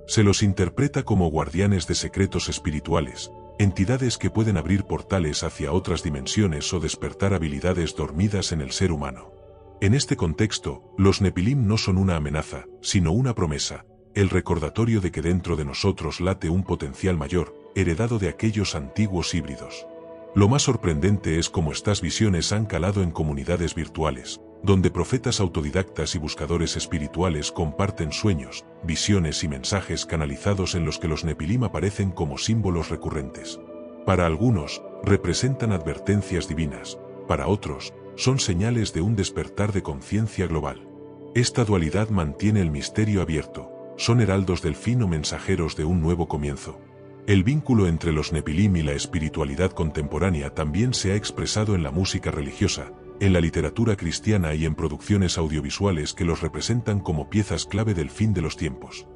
Se los interpreta como guardianes de secretos espirituales, entidades que pueden abrir portales hacia otras dimensiones o despertar habilidades dormidas en el ser humano. En este contexto, los Nepilim no son una amenaza, sino una promesa, el recordatorio de que dentro de nosotros late un potencial mayor, heredado de aquellos antiguos híbridos. Lo más sorprendente es cómo estas visiones han calado en comunidades virtuales, donde profetas autodidactas y buscadores espirituales comparten sueños, visiones y mensajes canalizados en los que los Nepilim aparecen como símbolos recurrentes. Para algunos, representan advertencias divinas, para otros, son señales de un despertar de conciencia global. Esta dualidad mantiene el misterio abierto, son heraldos del fin o mensajeros de un nuevo comienzo. El vínculo entre los Nepilim y la espiritualidad contemporánea también se ha expresado en la música religiosa, en la literatura cristiana y en producciones audiovisuales que los representan como piezas clave del fin de los tiempos.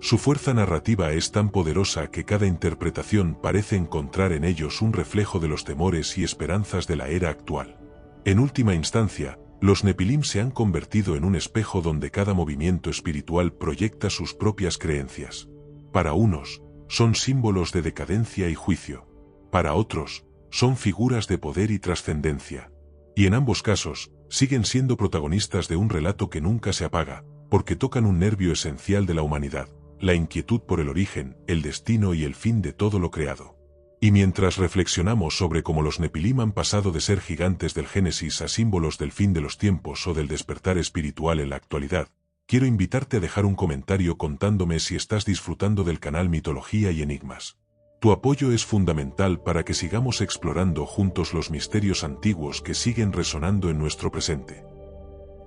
Su fuerza narrativa es tan poderosa que cada interpretación parece encontrar en ellos un reflejo de los temores y esperanzas de la era actual. En última instancia, los Nepilim se han convertido en un espejo donde cada movimiento espiritual proyecta sus propias creencias. Para unos, son símbolos de decadencia y juicio. Para otros, son figuras de poder y trascendencia. Y en ambos casos, siguen siendo protagonistas de un relato que nunca se apaga, porque tocan un nervio esencial de la humanidad, la inquietud por el origen, el destino y el fin de todo lo creado. Y mientras reflexionamos sobre cómo los Nepilim han pasado de ser gigantes del Génesis a símbolos del fin de los tiempos o del despertar espiritual en la actualidad, quiero invitarte a dejar un comentario contándome si estás disfrutando del canal Mitología y Enigmas. Tu apoyo es fundamental para que sigamos explorando juntos los misterios antiguos que siguen resonando en nuestro presente.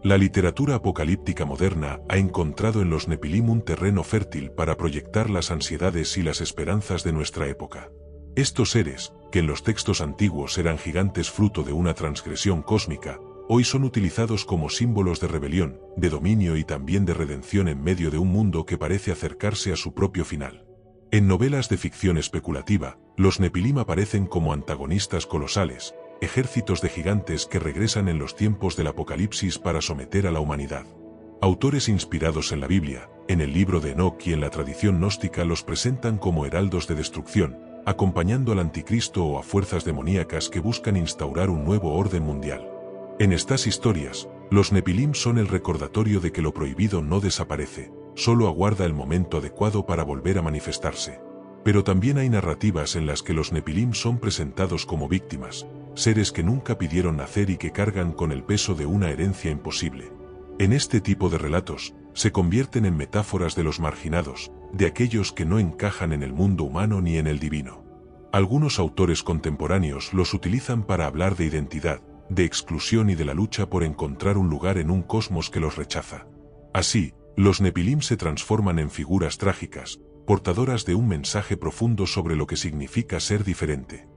La literatura apocalíptica moderna ha encontrado en los Nepilim un terreno fértil para proyectar las ansiedades y las esperanzas de nuestra época. Estos seres, que en los textos antiguos eran gigantes fruto de una transgresión cósmica, hoy son utilizados como símbolos de rebelión, de dominio y también de redención en medio de un mundo que parece acercarse a su propio final. En novelas de ficción especulativa, los Nepilim aparecen como antagonistas colosales, ejércitos de gigantes que regresan en los tiempos del apocalipsis para someter a la humanidad. Autores inspirados en la Biblia, en el libro de Enoc y en la tradición gnóstica los presentan como heraldos de destrucción, acompañando al anticristo o a fuerzas demoníacas que buscan instaurar un nuevo orden mundial. En estas historias, los Nepilim son el recordatorio de que lo prohibido no desaparece, solo aguarda el momento adecuado para volver a manifestarse. Pero también hay narrativas en las que los Nepilim son presentados como víctimas, seres que nunca pidieron nacer y que cargan con el peso de una herencia imposible. En este tipo de relatos, se convierten en metáforas de los marginados, de aquellos que no encajan en el mundo humano ni en el divino. Algunos autores contemporáneos los utilizan para hablar de identidad, de exclusión y de la lucha por encontrar un lugar en un cosmos que los rechaza. Así, los Nepilim se transforman en figuras trágicas, portadoras de un mensaje profundo sobre lo que significa ser diferente.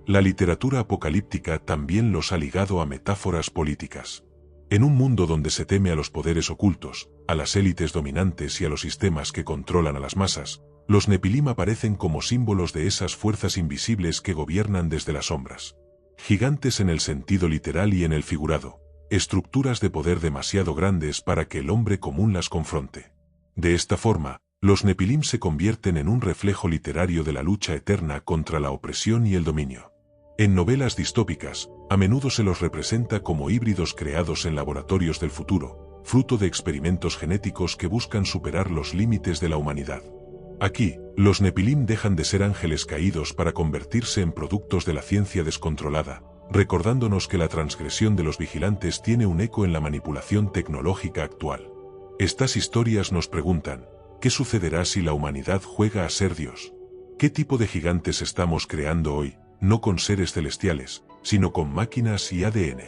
La literatura apocalíptica también los ha ligado a metáforas políticas. En un mundo donde se teme a los poderes ocultos, a las élites dominantes y a los sistemas que controlan a las masas, los Nepilim aparecen como símbolos de esas fuerzas invisibles que gobiernan desde las sombras. Gigantes en el sentido literal y en el figurado, estructuras de poder demasiado grandes para que el hombre común las confronte. De esta forma, los Nepilim se convierten en un reflejo literario de la lucha eterna contra la opresión y el dominio. En novelas distópicas, a menudo se los representa como híbridos creados en laboratorios del futuro, fruto de experimentos genéticos que buscan superar los límites de la humanidad. Aquí, los Nepilim dejan de ser ángeles caídos para convertirse en productos de la ciencia descontrolada, recordándonos que la transgresión de los vigilantes tiene un eco en la manipulación tecnológica actual. Estas historias nos preguntan, ¿qué sucederá si la humanidad juega a ser Dios? ¿Qué tipo de gigantes estamos creando hoy? No con seres celestiales, sino con máquinas y ADN.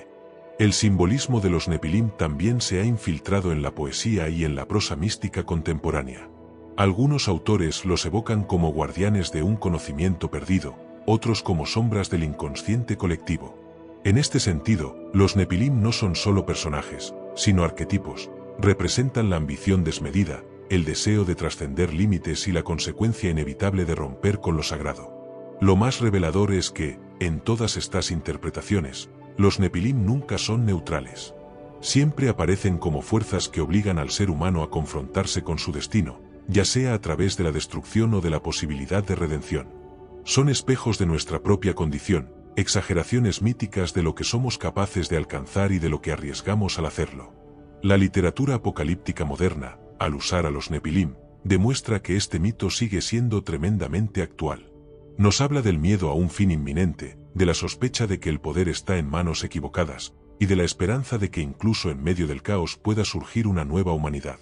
El simbolismo de los Nepilim también se ha infiltrado en la poesía y en la prosa mística contemporánea. Algunos autores los evocan como guardianes de un conocimiento perdido, otros como sombras del inconsciente colectivo. En este sentido, los Nepilim no son solo personajes, sino arquetipos, representan la ambición desmedida, el deseo de trascender límites y la consecuencia inevitable de romper con lo sagrado. Lo más revelador es que, en todas estas interpretaciones, los Nepilim nunca son neutrales. Siempre aparecen como fuerzas que obligan al ser humano a confrontarse con su destino, ya sea a través de la destrucción o de la posibilidad de redención. Son espejos de nuestra propia condición, exageraciones míticas de lo que somos capaces de alcanzar y de lo que arriesgamos al hacerlo. La literatura apocalíptica moderna, al usar a los Nepilim, demuestra que este mito sigue siendo tremendamente actual. Nos habla del miedo a un fin inminente, de la sospecha de que el poder está en manos equivocadas, y de la esperanza de que incluso en medio del caos pueda surgir una nueva humanidad.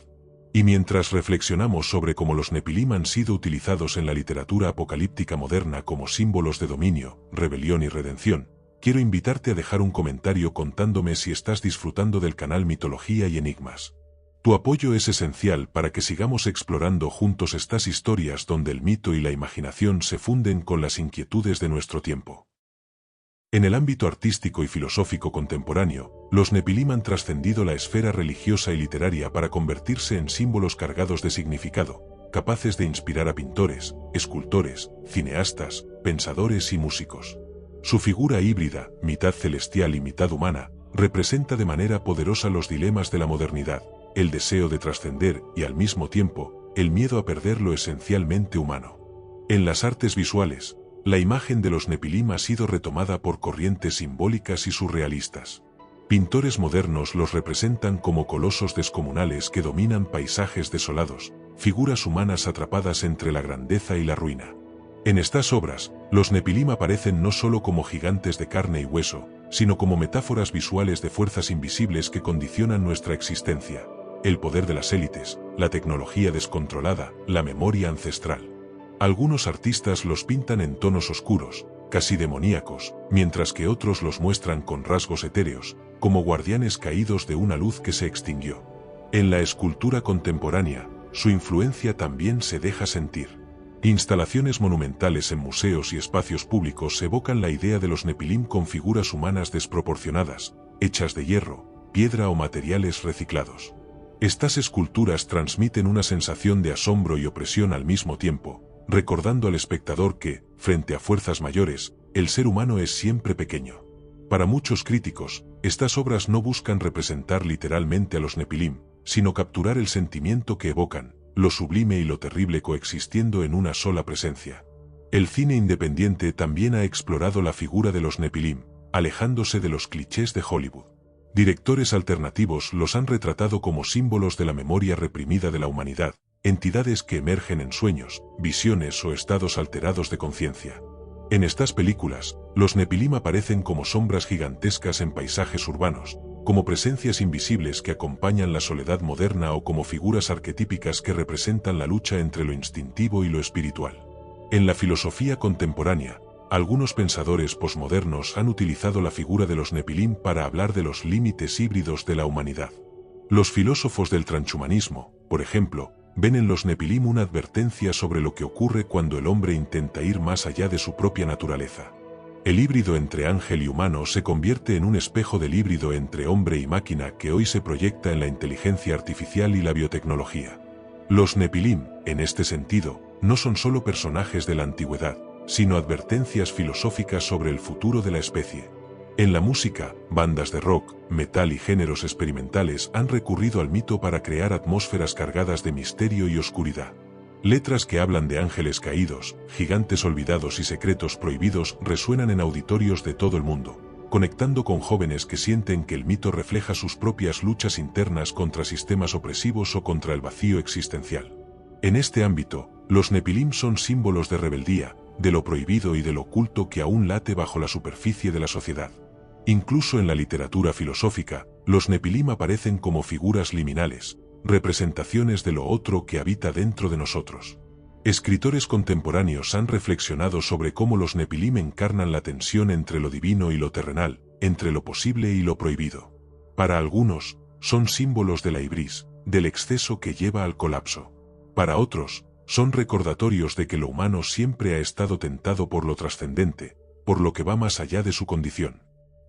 Y mientras reflexionamos sobre cómo los Nepilim han sido utilizados en la literatura apocalíptica moderna como símbolos de dominio, rebelión y redención, quiero invitarte a dejar un comentario contándome si estás disfrutando del canal Mitología y Enigmas. Tu apoyo es esencial para que sigamos explorando juntos estas historias donde el mito y la imaginación se funden con las inquietudes de nuestro tiempo. En el ámbito artístico y filosófico contemporáneo, los Nepilim han trascendido la esfera religiosa y literaria para convertirse en símbolos cargados de significado, capaces de inspirar a pintores, escultores, cineastas, pensadores y músicos. Su figura híbrida, mitad celestial y mitad humana, representa de manera poderosa los dilemas de la modernidad, el deseo de trascender y al mismo tiempo, el miedo a perder lo esencialmente humano. En las artes visuales, la imagen de los Nepilim ha sido retomada por corrientes simbólicas y surrealistas. Pintores modernos los representan como colosos descomunales que dominan paisajes desolados, figuras humanas atrapadas entre la grandeza y la ruina. En estas obras, los Nepilim aparecen no solo como gigantes de carne y hueso, sino como metáforas visuales de fuerzas invisibles que condicionan nuestra existencia. El poder de las élites, la tecnología descontrolada, la memoria ancestral. Algunos artistas los pintan en tonos oscuros, casi demoníacos, mientras que otros los muestran con rasgos etéreos, como guardianes caídos de una luz que se extinguió. En la escultura contemporánea, su influencia también se deja sentir. Instalaciones monumentales en museos y espacios públicos evocan la idea de los Nepilim con figuras humanas desproporcionadas, hechas de hierro, piedra o materiales reciclados. Estas esculturas transmiten una sensación de asombro y opresión al mismo tiempo, recordando al espectador que, frente a fuerzas mayores, el ser humano es siempre pequeño. Para muchos críticos, estas obras no buscan representar literalmente a los Nepilim, sino capturar el sentimiento que evocan, lo sublime y lo terrible coexistiendo en una sola presencia. El cine independiente también ha explorado la figura de los Nepilim, alejándose de los clichés de Hollywood. Directores alternativos los han retratado como símbolos de la memoria reprimida de la humanidad, entidades que emergen en sueños, visiones o estados alterados de conciencia. En estas películas, los Nepilim aparecen como sombras gigantescas en paisajes urbanos, como presencias invisibles que acompañan la soledad moderna o como figuras arquetípicas que representan la lucha entre lo instintivo y lo espiritual. En la filosofía contemporánea, algunos pensadores posmodernos han utilizado la figura de los Nepilim para hablar de los límites híbridos de la humanidad. Los filósofos del transhumanismo, por ejemplo, ven en los Nepilim una advertencia sobre lo que ocurre cuando el hombre intenta ir más allá de su propia naturaleza. El híbrido entre ángel y humano se convierte en un espejo del híbrido entre hombre y máquina que hoy se proyecta en la inteligencia artificial y la biotecnología. Los Nepilim, en este sentido, no son solo personajes de la antigüedad, sino advertencias filosóficas sobre el futuro de la especie. En la música, bandas de rock, metal y géneros experimentales han recurrido al mito para crear atmósferas cargadas de misterio y oscuridad. Letras que hablan de ángeles caídos, gigantes olvidados y secretos prohibidos resuenan en auditorios de todo el mundo, conectando con jóvenes que sienten que el mito refleja sus propias luchas internas contra sistemas opresivos o contra el vacío existencial. En este ámbito, los Nepilim son símbolos de rebeldía, de lo prohibido y de lo oculto que aún late bajo la superficie de la sociedad. Incluso en la literatura filosófica, los Nepilim aparecen como figuras liminales, representaciones de lo otro que habita dentro de nosotros. Escritores contemporáneos han reflexionado sobre cómo los Nepilim encarnan la tensión entre lo divino y lo terrenal, entre lo posible y lo prohibido. Para algunos, son símbolos de la ibris, del exceso que lleva al colapso. Para otros, son recordatorios de que lo humano siempre ha estado tentado por lo trascendente, por lo que va más allá de su condición.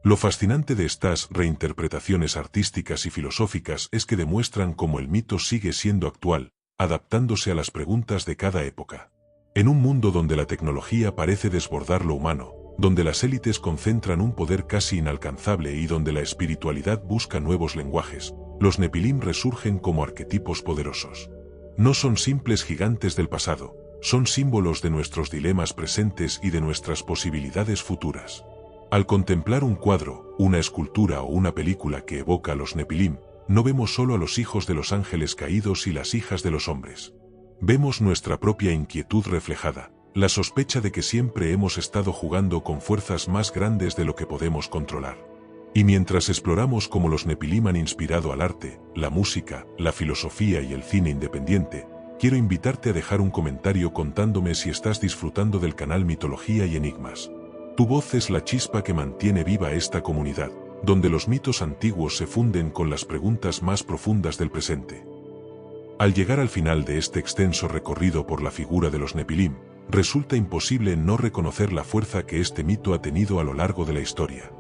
Lo fascinante de estas reinterpretaciones artísticas y filosóficas es que demuestran cómo el mito sigue siendo actual, adaptándose a las preguntas de cada época. En un mundo donde la tecnología parece desbordar lo humano, donde las élites concentran un poder casi inalcanzable y donde la espiritualidad busca nuevos lenguajes, los Nepilim resurgen como arquetipos poderosos. No son simples gigantes del pasado, son símbolos de nuestros dilemas presentes y de nuestras posibilidades futuras. Al contemplar un cuadro, una escultura o una película que evoca a los Nepilim, no vemos solo a los hijos de los ángeles caídos y las hijas de los hombres. Vemos nuestra propia inquietud reflejada, la sospecha de que siempre hemos estado jugando con fuerzas más grandes de lo que podemos controlar. Y mientras exploramos cómo los Nepilim han inspirado al arte, la música, la filosofía y el cine independiente, quiero invitarte a dejar un comentario contándome si estás disfrutando del canal Mitología y Enigmas. Tu voz es la chispa que mantiene viva esta comunidad, donde los mitos antiguos se funden con las preguntas más profundas del presente. Al llegar al final de este extenso recorrido por la figura de los Nepilim, resulta imposible no reconocer la fuerza que este mito ha tenido a lo largo de la historia.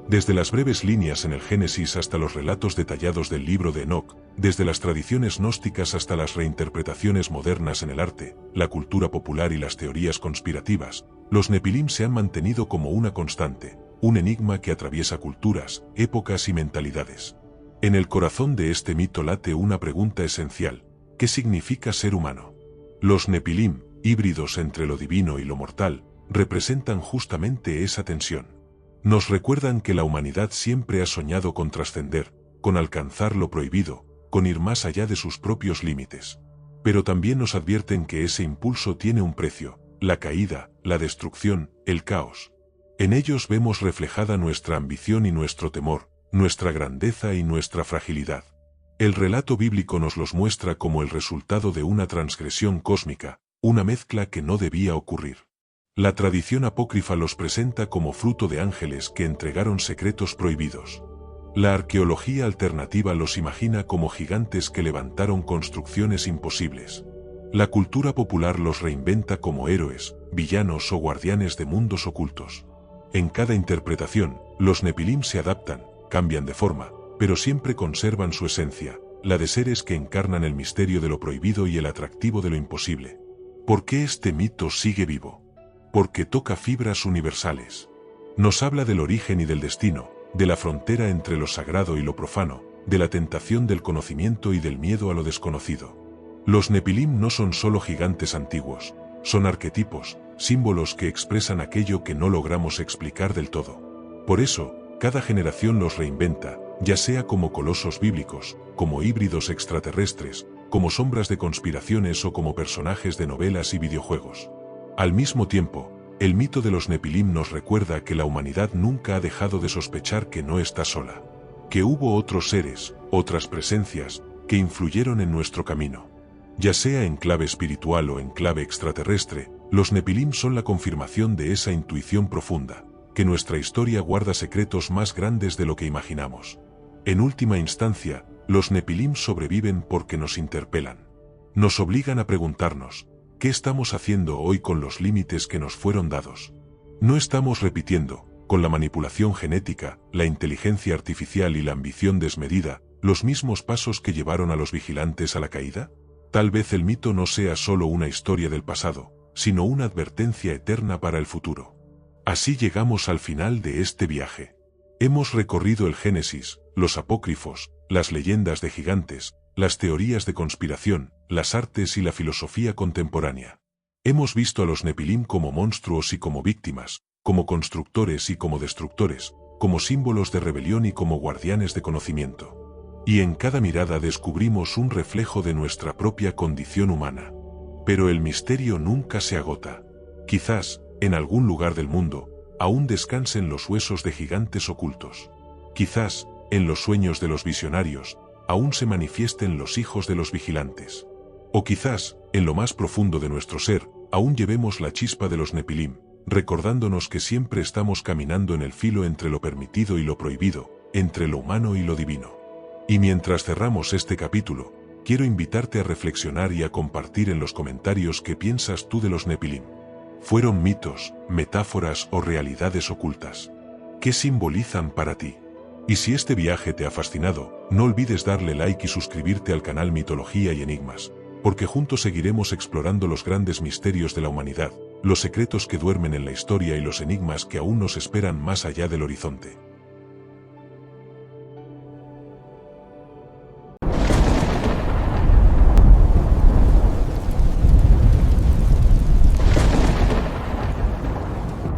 Desde las breves líneas en el Génesis hasta los relatos detallados del libro de Enoc, desde las tradiciones gnósticas hasta las reinterpretaciones modernas en el arte, la cultura popular y las teorías conspirativas, los Nepilim se han mantenido como una constante, un enigma que atraviesa culturas, épocas y mentalidades. En el corazón de este mito late una pregunta esencial: ¿qué significa ser humano? Los Nepilim, híbridos entre lo divino y lo mortal, representan justamente esa tensión. Nos recuerdan que la humanidad siempre ha soñado con trascender, con alcanzar lo prohibido, con ir más allá de sus propios límites. Pero también nos advierten que ese impulso tiene un precio: la caída, la destrucción, el caos. En ellos vemos reflejada nuestra ambición y nuestro temor, nuestra grandeza y nuestra fragilidad. El relato bíblico nos los muestra como el resultado de una transgresión cósmica, una mezcla que no debía ocurrir. La tradición apócrifa los presenta como fruto de ángeles que entregaron secretos prohibidos. La arqueología alternativa los imagina como gigantes que levantaron construcciones imposibles. La cultura popular los reinventa como héroes, villanos o guardianes de mundos ocultos. En cada interpretación, los Nepilim se adaptan, cambian de forma, pero siempre conservan su esencia, la de seres que encarnan el misterio de lo prohibido y el atractivo de lo imposible. ¿Por qué este mito sigue vivo? Porque toca fibras universales. Nos habla del origen y del destino, de la frontera entre lo sagrado y lo profano, de la tentación del conocimiento y del miedo a lo desconocido. Los Nepilim no son solo gigantes antiguos, son arquetipos, símbolos que expresan aquello que no logramos explicar del todo. Por eso, cada generación los reinventa, ya sea como colosos bíblicos, como híbridos extraterrestres, como sombras de conspiraciones o como personajes de novelas y videojuegos. Al mismo tiempo, el mito de los Nepilim nos recuerda que la humanidad nunca ha dejado de sospechar que no está sola, que hubo otros seres, otras presencias, que influyeron en nuestro camino. Ya sea en clave espiritual o en clave extraterrestre, los Nepilim son la confirmación de esa intuición profunda, que nuestra historia guarda secretos más grandes de lo que imaginamos. En última instancia, los Nepilim sobreviven porque nos interpelan. Nos obligan a preguntarnos, ¿qué estamos haciendo hoy con los límites que nos fueron dados? ¿No estamos repitiendo, con la manipulación genética, la inteligencia artificial y la ambición desmedida, los mismos pasos que llevaron a los vigilantes a la caída? Tal vez el mito no sea solo una historia del pasado, sino una advertencia eterna para el futuro. Así llegamos al final de este viaje. Hemos recorrido el Génesis, los apócrifos, las leyendas de gigantes, las teorías de conspiración, las artes y la filosofía contemporánea. Hemos visto a los Nepilim como monstruos y como víctimas, como constructores y como destructores, como símbolos de rebelión y como guardianes de conocimiento. Y en cada mirada descubrimos un reflejo de nuestra propia condición humana. Pero el misterio nunca se agota. Quizás, en algún lugar del mundo, aún descansen los huesos de gigantes ocultos. Quizás, en los sueños de los visionarios, aún se manifiesten los hijos de los vigilantes. O quizás, en lo más profundo de nuestro ser, aún llevemos la chispa de los Nepilim, recordándonos que siempre estamos caminando en el filo entre lo permitido y lo prohibido, entre lo humano y lo divino. Y mientras cerramos este capítulo, quiero invitarte a reflexionar y a compartir en los comentarios qué piensas tú de los Nepilim. ¿Fueron mitos, metáforas o realidades ocultas? ¿Qué simbolizan para ti? Y si este viaje te ha fascinado, no olvides darle like y suscribirte al canal Mitología y Enigmas, porque juntos seguiremos explorando los grandes misterios de la humanidad, los secretos que duermen en la historia y los enigmas que aún nos esperan más allá del horizonte.